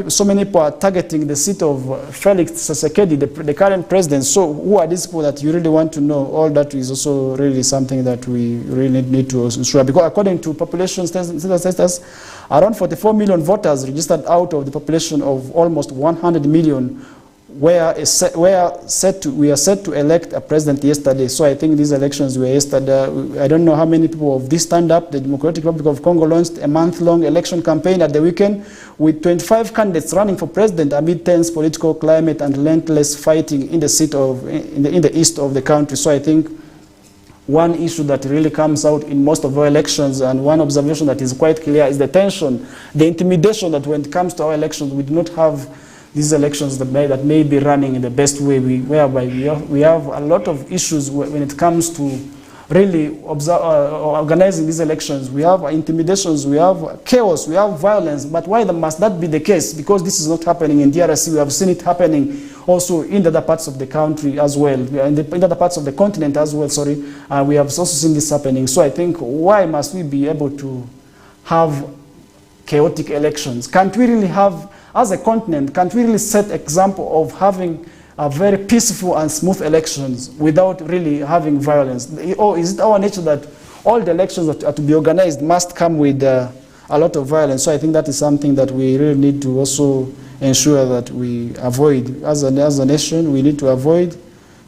so many people are targeting the seat of Felix Tshisekedi, the current president. So who are these people that you really want to know? All that is also really something that we really need to ensure. Because according to population census, around 44 million voters registered out of the population of almost 100 million we are set to elect a president yesterday. So I think these elections were yesterday. I don't know how many people of this stand up. The Democratic Republic of Congo launched a month-long election campaign at the weekend with 25 candidates running for president amid tense political climate and relentless fighting in the east of the country. So I think one issue that really comes out in most of our elections, and one observation that is quite clear, is the tension, the intimidation that when it comes to our elections, we do not have these elections that may be running in the best way, whereby we have a lot of issues when it comes to really organizing these elections. We have intimidations, we have chaos, we have violence. But why must that be the case? Because this is not happening in DRC. We have seen it happening also in the other parts of the country as well, in the other parts of the continent as well, sorry. We have also seen this happening. So I think, why must we be able to have chaotic elections? Can't we really have, as a continent, can't we really set example of having a very peaceful and smooth elections without really having violence? Or is it our nature that all the elections that are to be organized must come with a lot of violence? So I think that is something that we really need to also ensure that we avoid. As a nation, we need to avoid,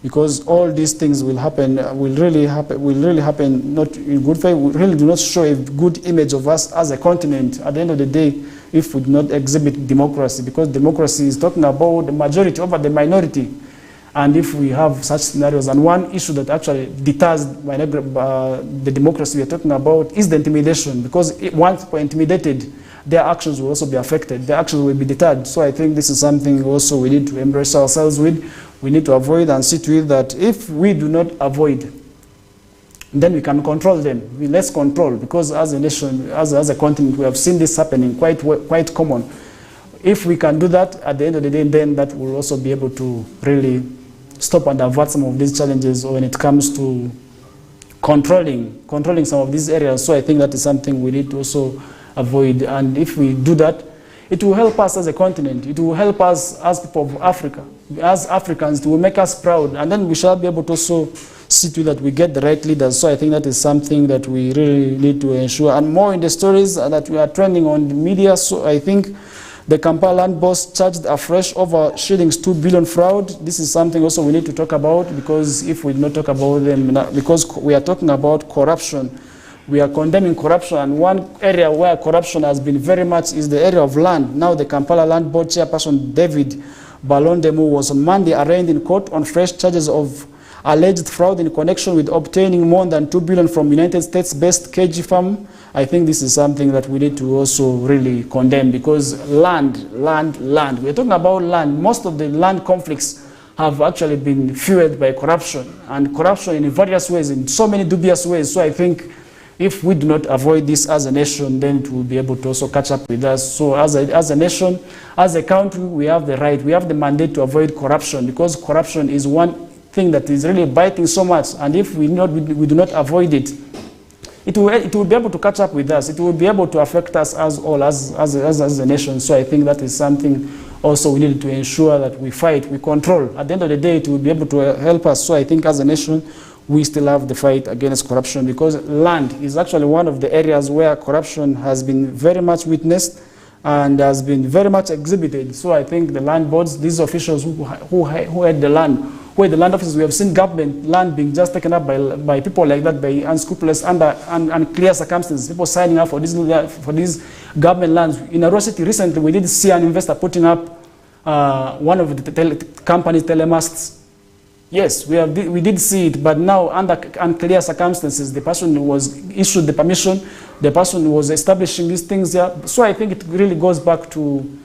because all these things will really happen not in good faith. We really do not show a good image of us as a continent at the end of the day if we do not exhibit democracy, because democracy is talking about the majority over the minority. And if we have such scenarios, and one issue that actually deters the democracy we are talking about is the intimidation, because once people are intimidated, their actions will also be affected, their actions will be deterred. So I think this is something also we need to embrace ourselves with. We need to avoid and see to it that if we do not avoid, then we can control them. Let's control, because as a nation, as a continent, we have seen this happening quite common. If we can do that, at the end of the day, then that will also be able to really stop and avert some of these challenges when it comes to controlling some of these areas. So I think that is something we need to also avoid. And if we do that, it will help us as a continent. It will help us as people of Africa. As Africans, it will make us proud. And then we shall be able to also see to that we get the right leaders. So I think that is something that we really need to ensure. And more in the stories that we are trending on the media. So I think the Kampala land boss charged afresh over shillings 2 billion fraud. This is something also we need to talk about, because if we do not talk about them, because we are talking about corruption, we are condemning corruption, and one area where corruption has been very much is the area of land. Now the Kampala land board chairperson David Balondemu was on Monday arraigned in court on fresh charges of alleged fraud in connection with obtaining more than 2 billion from United States-based KG firm. I think this is something that we need to also really condemn, because land. We're talking about land. Most of the land conflicts have actually been fueled by corruption, and corruption in various ways, in so many dubious ways. So I think if we do not avoid this as a nation, then it will be able to also catch up with us. So as a nation, as a country, we have the right, we have the mandate to avoid corruption, because corruption is one thing that is really biting so much, and if we do not avoid it, it will be able to catch up with us. It will be able to affect us as a nation. So I think that is something also we need to ensure that we fight, we control. At the end of the day, it will be able to help us. So I think as a nation, we still have the fight against corruption, because land is actually one of the areas where corruption has been very much witnessed and has been very much exhibited. So I think the land boards, these officials who had the land, who the land offices, we have seen government land being just taken up by people like that, by unscrupulous and unclear circumstances, people signing up for these government lands. In Arua City recently, we did see an investor putting up one of the company's telemasts. Yes, we did see it, but now under unclear circumstances, the person who was issued the permission, the person who was establishing these things there. So I think it really goes back to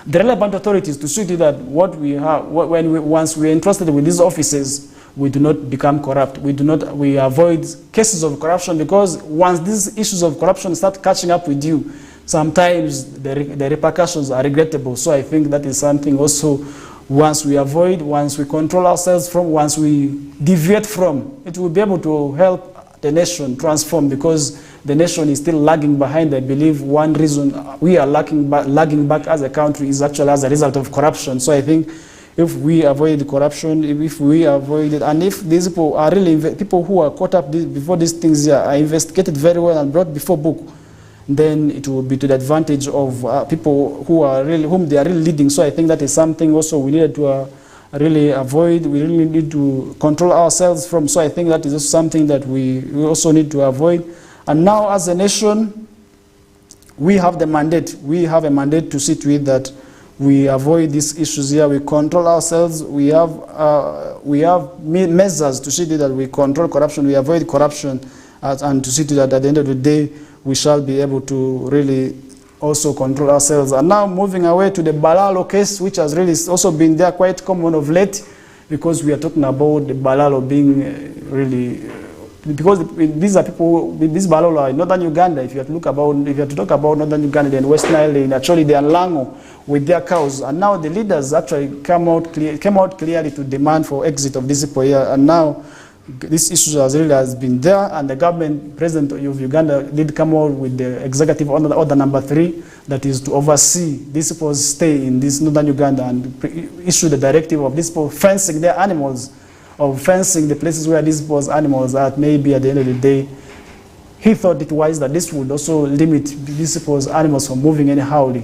the relevant authorities to see that what we have, once we are entrusted with these offices, we do not become corrupt. We avoid cases of corruption, because once these issues of corruption start catching up with you, sometimes the repercussions are regrettable. So I think that is something also, once we avoid, once we control ourselves from, once we deviate from, it will be able to help the nation transform, because the nation is still lagging behind. I believe one reason we are lagging back as a country is actually as a result of corruption. So I think if we avoid corruption, if we avoid it, and if these people are really, people who are caught up before these things are investigated very well and brought before book, then it will be to the advantage of people whom they are really leading. So I think that is something also we needed to really avoid. We really need to control ourselves from. So I think that is also something that we also need to avoid. And now as a nation, we have the mandate. We have a mandate to see to it that we avoid these issues here. We control ourselves. We have measures to see to that we control corruption. We avoid corruption, and to see to that at the end of the day, we shall be able to really also control ourselves. And now moving away to the Balalo case, which has really also been there quite common of late, because we are talking about the Balalo being really, because these are people, these Balalo are in northern Uganda. If you have to talk about northern Uganda, then West Nile, actually they are Lango with their cows. And now the leaders actually came out clearly to demand for exit of these people here. And now this issue has been there, and the government, President of Uganda, did come out with the executive order number 3, that is to oversee these people's stay in this northern Uganda, and issue the directive of these people fencing their animals, or fencing the places where these people's animals are. Maybe at the end of the day, he thought it wise that this would also limit these people's animals from moving anyhow.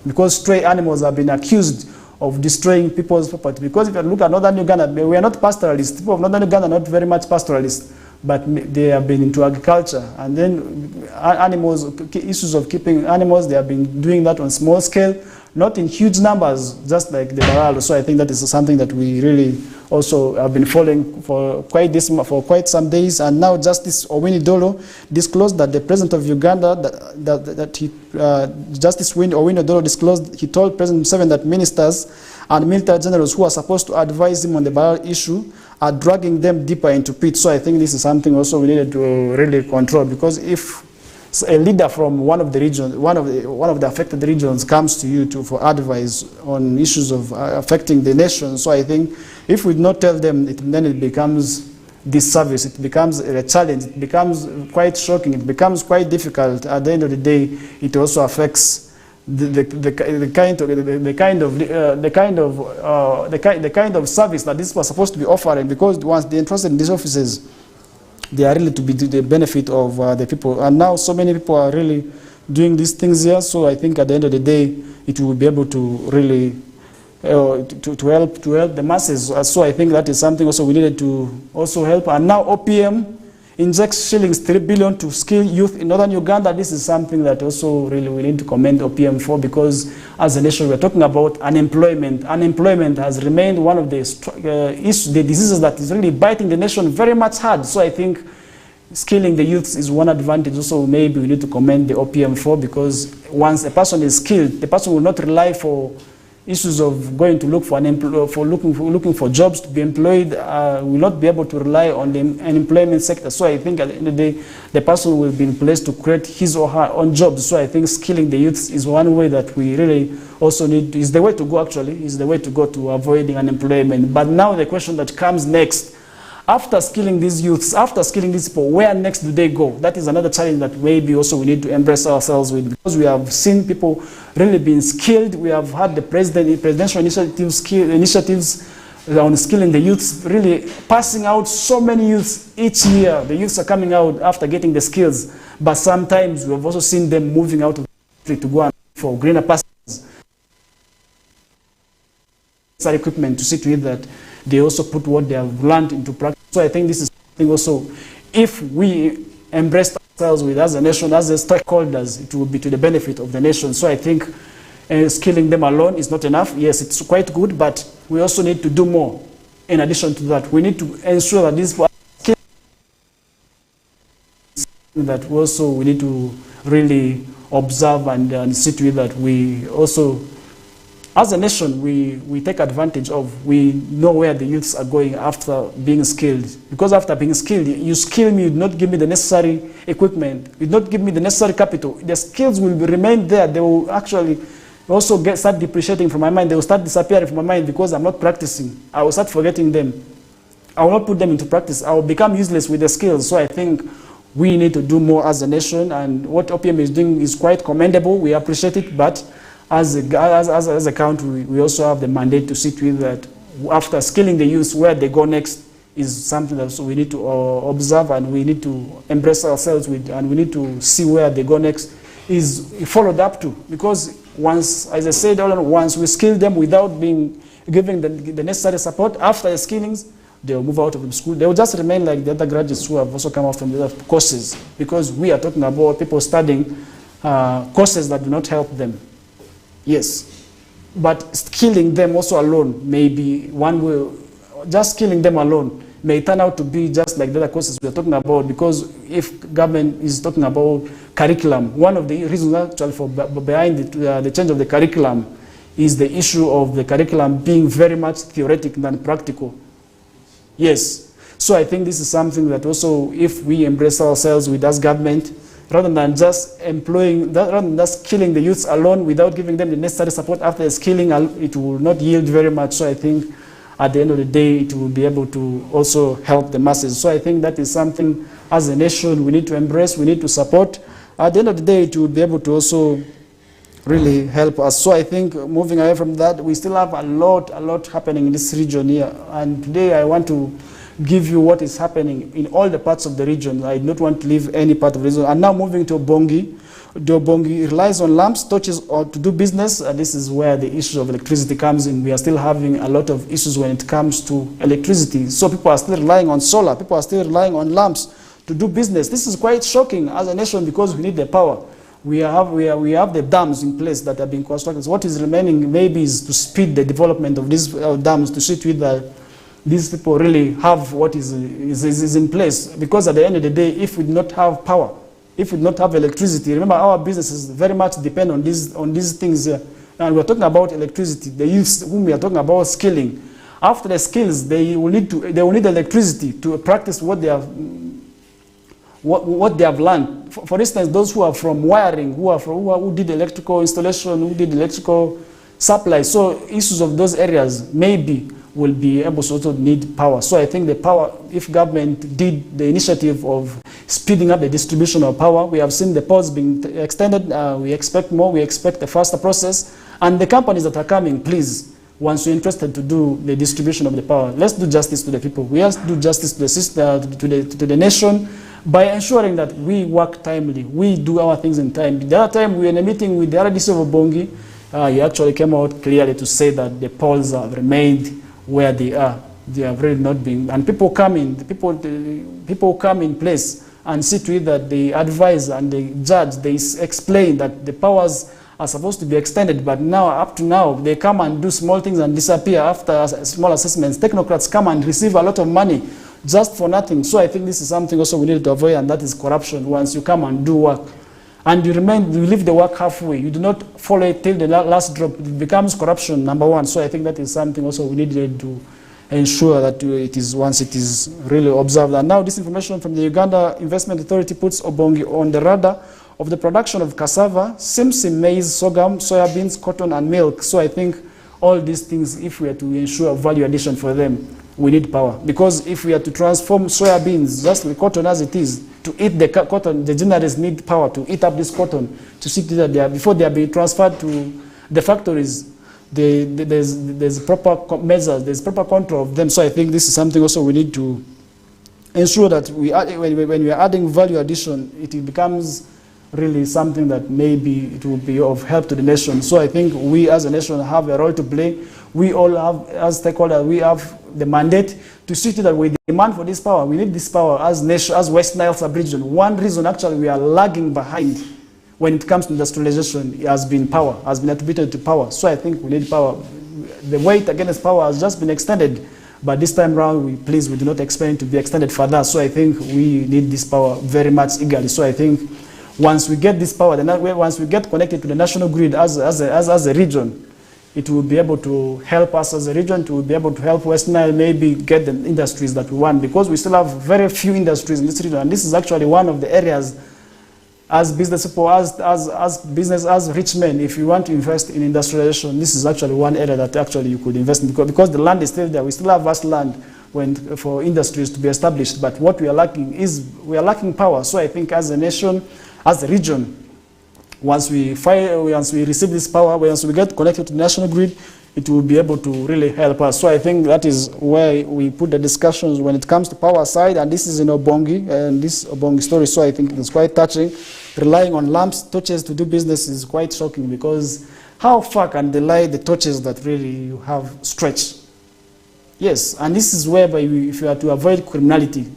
because stray animals have been accused of destroying people's property. Because if you look at northern Uganda, we are not pastoralists. People of northern Uganda are not very much pastoralists, but they have been into agriculture. And then animals, issues of keeping animals, they have been doing that on small scale, not in huge numbers, just like the Baralo. So I think that is something that we really also have been following for quite some days. And now Justice Owini Dolo disclosed that the President of Uganda, Justice Owini Dolo disclosed, he told President Museveni that ministers and military generals who are supposed to advise him on the Baralo issue are dragging them deeper into pit. So I think this is something also we needed to really control, because if a leader from one of the regions, one of the affected regions comes to you for advice on issues of affecting the nation. So I think if we do not tell them, then it becomes disservice, it becomes a challenge, it becomes quite shocking, it becomes quite difficult. At the end of the day, it also affects the kind of service that this was supposed to be offering, because once they're entrusted in these offices, they are really to be to the benefit of the people. And now so many people are really doing these things here. So I think at the end of the day, it will be able to really to help the masses. So I think that is something also we needed to also help. And now OPM injects shillings 3 billion to skill youth in northern Uganda. This is something that also really we need to commend OPM for, because as a nation we're talking about unemployment. Unemployment has remained one of the diseases that is really biting the nation very much hard. So I think skilling the youth is one advantage also maybe we need to commend the OPM for, because once a person is skilled, the person will not rely for issues of going to look for looking for jobs to be employed, will not be able to rely on the unemployment sector. So I think at the end of the day, the person will be in place to create his or her own jobs. So I think skilling the youth is one way that we really also need, is the way to go actually, is the way to go to avoiding unemployment. But now the question that comes next, after skilling these youths, after skilling these people, where next do they go? That is another challenge that maybe also we need to embrace ourselves with, because we have seen people really being skilled. We have had the presidential initiatives on skilling the youths, really passing out so many youths each year. The youths are coming out after getting the skills, but sometimes we have also seen them moving out of the country to go and for greener pastures, equipment to see to it that they also put what they have learned into practice. So I think this is something also, if we embrace ourselves with as a nation, as the stakeholders, it will be to the benefit of the nation. So I think skilling them alone is not enough. Yes, it's quite good, but we also need to do more. In addition to that, we need to ensure that these people are skilled, that we need to really observe and see to it that we also, as a nation, we take advantage of, we know where the youths are going after being skilled. Because after being skilled, you skill me, you do not give me the necessary equipment, you do not give me the necessary capital. The skills will remain there. They will actually also start depreciating from my mind. They will start disappearing from my mind because I'm not practicing. I will start forgetting them. I will not put them into practice. I will become useless with the skills. So I think we need to do more as a nation, and what OPM is doing is quite commendable. We appreciate it, but as a country, we also have the mandate to see to it that after skilling the youth, where they go next is something that we need to observe, and we need to embrace ourselves with, and we need to see where they go next is followed up to. Because once, as I said earlier, once we skill them without giving the necessary support, after the skillings, they will move out of the school. They will just remain like the other graduates who have also come out from the other courses, because we are talking about people studying courses that do not help them. Yes, but skilling them also alone may be one way. Just skilling them alone may turn out to be just like the other courses we are talking about, because if government is talking about curriculum, one of the reasons actually for behind the change of the curriculum is the issue of the curriculum being very much theoretic than practical. Yes, so I think this is something that also, if we embrace ourselves with as government, rather than just skilling the youths alone without giving them the necessary support after the skilling, it will not yield very much. So I think at the end of the day, it will be able to also help the masses. So I think that is something as a nation we need to embrace, we need to support. At the end of the day, it will be able to also really help us. So I think moving away from that, we still have a lot happening in this region here. And today I want to give you what is happening in all the parts of the region. I do not want to leave any part of the region. And now moving to Bongi. The Obongi relies on lamps, torches, or to do business. This is where the issue of electricity comes in. We are still having a lot of issues when it comes to electricity. So people are still relying on solar. People are still relying on lamps to do business. This is quite shocking as a nation because we need the power. We have the dams in place that are being constructed. So what is remaining maybe is to speed the development of these dams to see to it that these people really have what is in place. Because at the end of the day, if we do not have power, if we do not have electricity, remember our businesses very much depend on these things. And we're talking about electricity. The youths whom we are talking about skilling. After the skills, they will need electricity to practice what they have learned. For instance, those who are from wiring, who did electrical installation, who did electrical supply. So issues of those areas maybe will be able to also need power. So I think the power, if government did the initiative of speeding up the distribution of power, we have seen the poles being extended. We expect more. We expect a faster process. And the companies that are coming, please, once you're interested to do the distribution of the power, let's do justice to the people. We have to do justice to the system, to the nation, by ensuring that we work timely. We do our things in time. The other time we were in a meeting with the RDC of Obongi, he actually came out clearly to say that the poles have remained where they are. They have really not been. And people come in, people come in place and see to it that they advise and they judge, they explain that the powers are supposed to be extended, but now, up to now, they come and do small things and disappear after small assessments. Technocrats come and receive a lot of money just for nothing. So I think this is something also we need to avoid, and that is corruption. Once you come and do work, and you leave the work halfway, you do not follow it till the last drop, it becomes corruption, number one. So I think that is something also we need to ensure that once it is really observed. And now this information from the Uganda Investment Authority puts Obongi on the radar of the production of cassava, simsim, maize, sorghum, soybeans, cotton, and milk. So I think all these things, if we are to ensure value addition for them, we need power. Because if we are to transform soybeans, just the cotton as it is, to eat the cotton, the generators need power to eat up this cotton, to see that before they are being transferred to the factories, there's proper measures, there's proper control of them. So I think this is something also we need to ensure that when we are adding value addition, it becomes really something that maybe it will be of help to the nation. So I think we as a nation have a role to play. We all have, as stakeholders, we have the mandate to see to that we demand for this power. We need this power as nation, as West Nile sub-region. One reason actually we are lagging behind when it comes to industrialization has been power, has been attributed to power. So I think we need power. The weight against power has just been extended, but this time around, we do not expect it to be extended further. So I think we need this power very much eagerly. So I think once we get this power, once we get connected to the national grid as a region, it will be able to help us as a region, it will be able to help West Nile maybe get the industries that we want, because we still have very few industries in this region, and this is actually one of the areas as business people, as rich men, if you want to invest in industrialization, this is actually one area that actually you could invest in, because the land is still there. We still have vast land for industries to be established, but what we are lacking is power. So I think as a nation, as a region, once we receive this power, once we get connected to the national grid, it will be able to really help us. So I think that is where we put the discussions when it comes to power side, and this is in Obongi, and this Obongi story, so I think it's quite touching. Relying on lamps, torches to do business is quite shocking, because how far can they light the torches that really you have stretched? Yes, and this is whereby if you are to avoid criminality,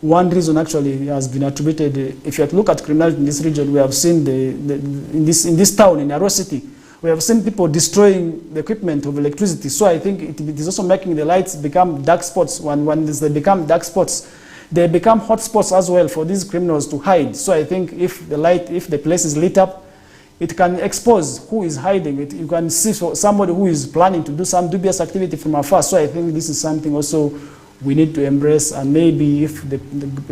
one reason actually has been attributed. If you look at criminality in this region, we have seen in this town, in Aro City, we have seen people destroying the equipment of electricity. So I think it is also making the lights become dark spots. When they become dark spots, they become hot spots as well for these criminals to hide. So I think if the place is lit up, it can expose who is hiding. You can see somebody who is planning to do some dubious activity from afar. So I think this is something also we need to embrace, and maybe if the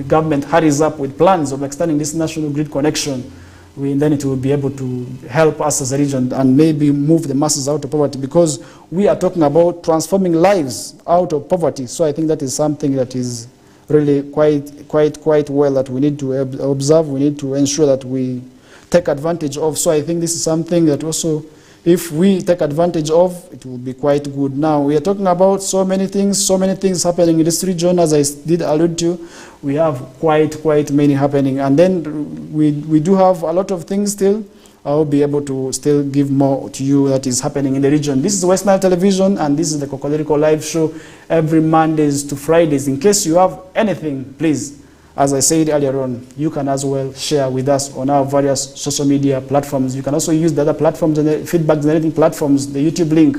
government hurries up with plans of extending this national grid connection, then it will be able to help us as a region and maybe move the masses out of poverty, because we are talking about transforming lives out of poverty. So I think that is something that is really quite well that we need to observe, we need to ensure that we take advantage of. So I think this is something that also if we take advantage of, it will be quite good. Now, we are talking about so many things happening in this region. As I did allude to, we have quite many happening. And then we do have a lot of things still. I'll be able to still give more to you that is happening in the region. This is West Nile Television, and this is the Kokoliriko live show every Mondays to Fridays. In case you have anything, please, as I said earlier on, you can as well share with us on our various social media platforms. You can also use the other platforms and the feedback generating platforms, the YouTube link,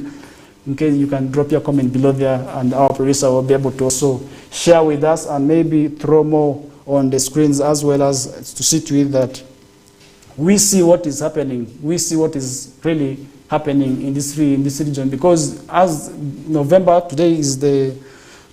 in case you can drop your comment below there, and our producer will be able to also share with us and maybe throw more on the screens, as well as to see to it that we see what is happening. We see what is really happening in this region, because as November, today is the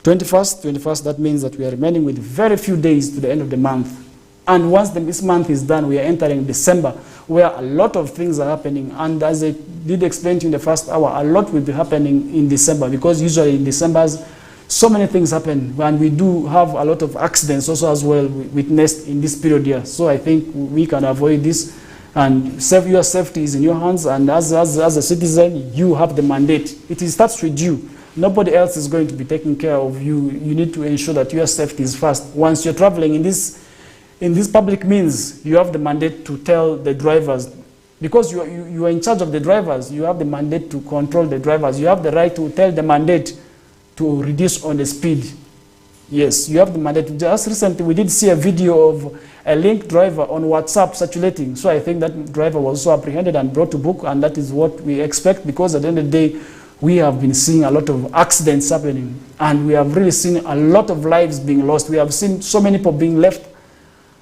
21st, that means that we are remaining with very few days to the end of the month. And once this month is done, we are entering December, where a lot of things are happening. And as I did explain to you in the first hour, a lot will be happening in December, because usually in December, so many things happen, and we do have a lot of accidents also as well witnessed in this period here. So I think we can avoid this, and your safety is in your hands, and as a citizen, you have the mandate. It starts with you. Nobody else is going to be taking care of you. You need to ensure that your safety is first. Once you're traveling in this public means, you have the mandate to tell the drivers, because you are in charge of the drivers. You have the mandate to control the drivers. You have the right to tell the mandate to reduce on the speed. Yes, you have the mandate. Just recently, we did see a video of a link driver on WhatsApp circulating. So I think that driver was also apprehended and brought to book, and that is what we expect, because at the end of the day, we have been seeing a lot of accidents happening, and we have really seen a lot of lives being lost. We have seen so many people being left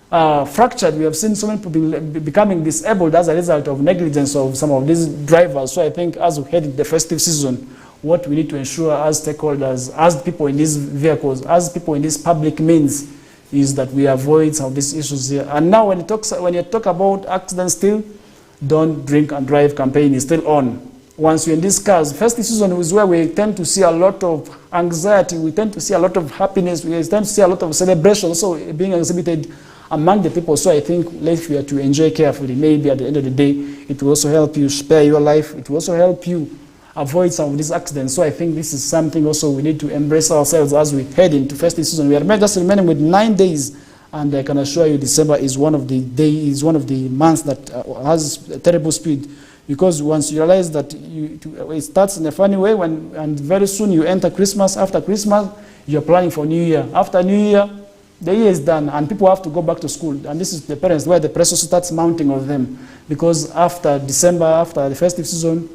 fractured. We have seen so many people becoming disabled as a result of negligence of some of these drivers. So I think as we head into the festive season, what we need to ensure as stakeholders, as people in these vehicles, as people in this public means, is that we avoid some of these issues here. And now when you talk about accidents still, don't drink and drive campaign is still on. Once you're in these cars, festive season is where we tend to see a lot of anxiety, we tend to see a lot of happiness, we tend to see a lot of celebration also being exhibited among the people. So I think if you are to enjoy carefully, maybe at the end of the day, it will also help you spare your life. It will also help you avoid some of these accidents. So I think this is something also we need to embrace ourselves as we head into festive season. We are just remaining with 9 days, and I can assure you December is one of the months that has a terrible speed. Because once you realize that it starts in a funny way, and very soon you enter Christmas. After Christmas, you're planning for New Year. After New Year, the year is done, and people have to go back to school. And this is the parents where the pressure starts mounting on them. Because after December, after the festive season,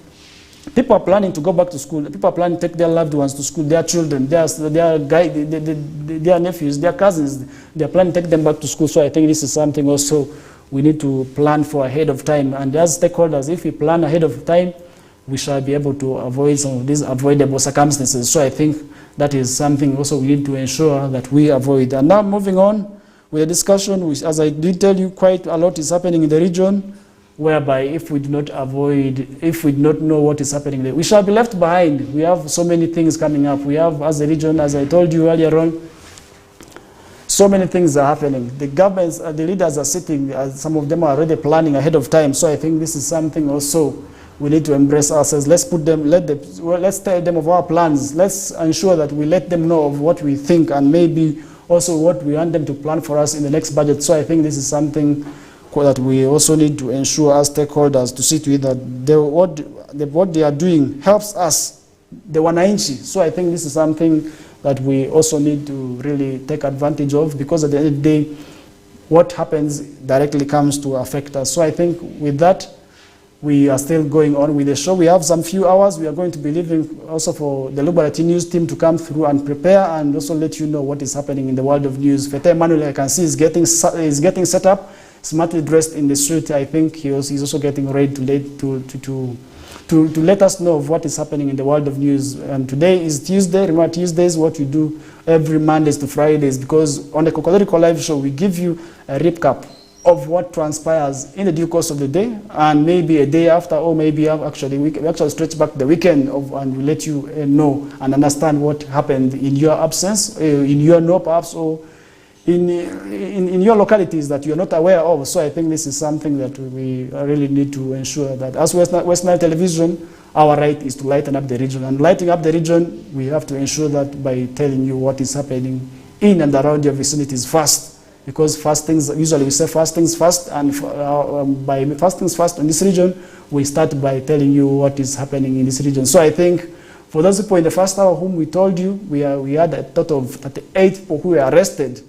people are planning to go back to school. People are planning to take their loved ones to school, their children, their nephews, their cousins. They are planning to take them back to school. So I think this is something also we need to plan for ahead of time. And as stakeholders, if we plan ahead of time, we shall be able to avoid some of these avoidable circumstances. So I think that is something also we need to ensure that we avoid. And now moving on with the discussion, which, as I did tell you, quite a lot is happening in the region, whereby if we do not know what is happening there, we shall be left behind. We have so many things coming up. We have, as a region, as I told you earlier on, so many things are happening. The governments, the leaders are sitting, some of them are already planning ahead of time. So I think this is something also we need to embrace ourselves. Let's tell them of our plans. Let's ensure that we let them know of what we think, and maybe also what we want them to plan for us in the next budget. So I think this is something that we also need to ensure as stakeholders, to see to it that what they are doing helps us, the wananchi. So I think this is something that we also need to really take advantage of, because at the end of the day, what happens directly comes to affect us. So I think with that, we are still going on with the show. We have some few hours. We are going to be leaving also for the Liberty News team to come through and prepare, and also let you know what is happening in the world of news. Fete Emmanuel, I can see, is getting set up, smartly dressed in the suit. I think he's also getting ready to let us know of what is happening in the world of news. And today is Tuesday. Remember, Tuesdays what we do every Mondays to Fridays, because on the Kokoliriko live show, we give you a recap of what transpires in the due course of the day, and maybe a day after, or maybe actually we actually stretch back the weekend and we let you know and understand what happened in your absence, in your know perhaps, or in your localities that you're not aware of. So I think this is something that we really need to ensure that as West Nile Television, our right is to lighten up the region. And lighting up the region, we have to ensure that by telling you what is happening in and around your vicinities first. Because first things, usually we say first things first, and by first things first in this region, we start by telling you what is happening in this region. So I think for those people in the first hour whom we told you, we had a total of 38 people who were arrested.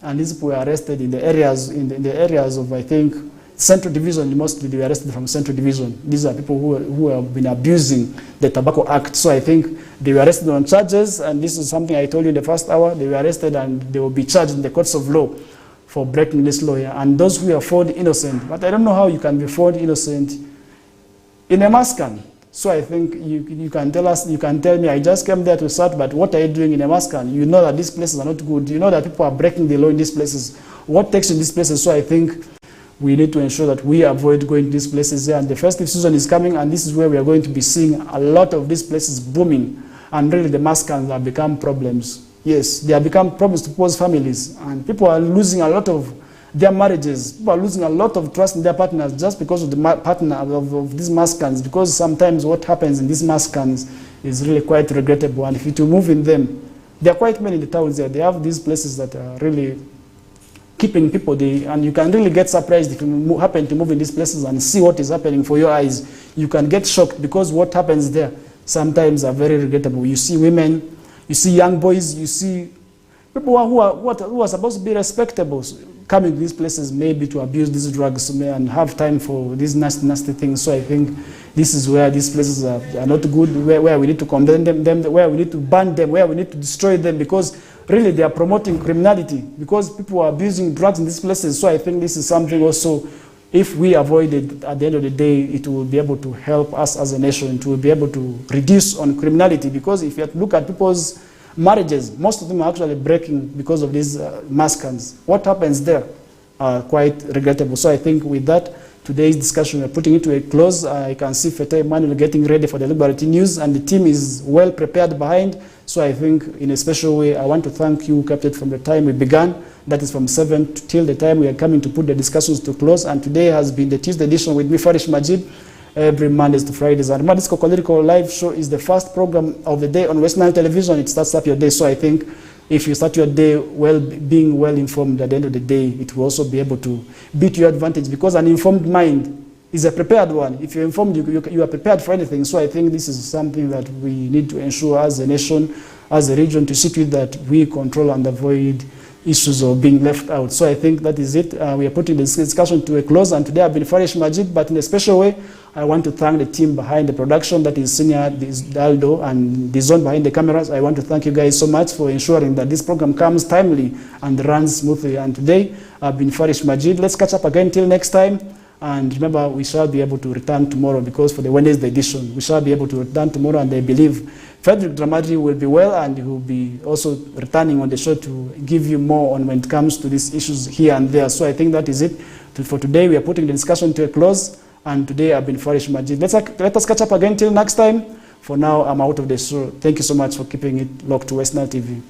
And these people were arrested in the areas, the areas of, I think, Central Division. Mostly they were arrested from Central Division. These are people who have been abusing the Tobacco Act. So I think they were arrested on charges, and this is something I told you in the first hour. They were arrested and they will be charged in the courts of law for breaking this law here. And those who are found innocent, but I don't know how you can be found innocent in a mascan. So I think you can tell us, you can tell me, I just came there to start, but what are you doing in a mascan? You know that these places are not good. You know that people are breaking the law in these places. What takes you in these places? So I think we need to ensure that we avoid going to these places there. And the festive season is coming, and this is where we are going to be seeing a lot of these places booming. And really the mascans have become problems. Yes, they have become problems to people's families. And people are losing a lot of their marriages. People are losing a lot of trust in their partners just because of the partner of these mascans. Because sometimes what happens in these mascans is really quite regrettable. And if you to move in them, there are quite many in the towns there. They have these places that are really keeping people there, and you can really get surprised if you happen to move in these places and see what is happening for your eyes. You can get shocked because what happens there sometimes are very regrettable. You see women, you see young boys, you see people who are supposed to be respectable coming to these places maybe to abuse these drugs and have time for these nasty things. So I think this is where these places are not good, where we need to condemn them, where we need to ban them, where we need to destroy them, because really they are promoting criminality, because people are abusing drugs in these places. So I think this is something also, if we avoid it, at the end of the day, it will be able to help us as a nation. It will be able to reduce on criminality, because if you look at people's marriages, most of them are actually breaking because of these mascans. What happens there are quite regrettable. So I think with that, today's discussion, we're putting it to a close. I can see Fete Emmanuel getting ready for the Liberty News, and the team is well prepared behind. So I think in a special way, I want to thank you, Captain, from the time we began. That is from 7 till the time we are coming to put the discussions to close. And today has been the Tuesday edition with me, Farsih Majid, every Mondays to Fridays. And this Kokoliriko live show is the first program of the day on West Nile Television. It starts up your day. So I think if you start your day being well informed, at the end of the day, it will also be able to be to your advantage, because an informed mind is a prepared one. If you're informed, you are prepared for anything. So I think this is something that we need to ensure as a nation, as a region, to see to it that we control and avoid issues of being left out. So I think that is it. We are putting this discussion to a close, and today I've been Farsih Majid, but in a special way, I want to thank the team behind the production, that is Senior Daldo and the zone behind the cameras. I want to thank you guys so much for ensuring that this program comes timely and runs smoothly. And today, I've been Farsih Majid. Let's catch up again till next time. And remember, we shall be able to return tomorrow, because for the Wednesday edition, we shall be able to return tomorrow, and I believe Frederick Dramadri will be well, and he will be also returning on the show to give you more on when it comes to these issues here and there. So I think that is it for today. We are putting the discussion to a close, and today I've been Farsih Majid. Let us catch up again till next time. For now, I'm out of the show. Thank you so much for keeping it locked to West Nile TV.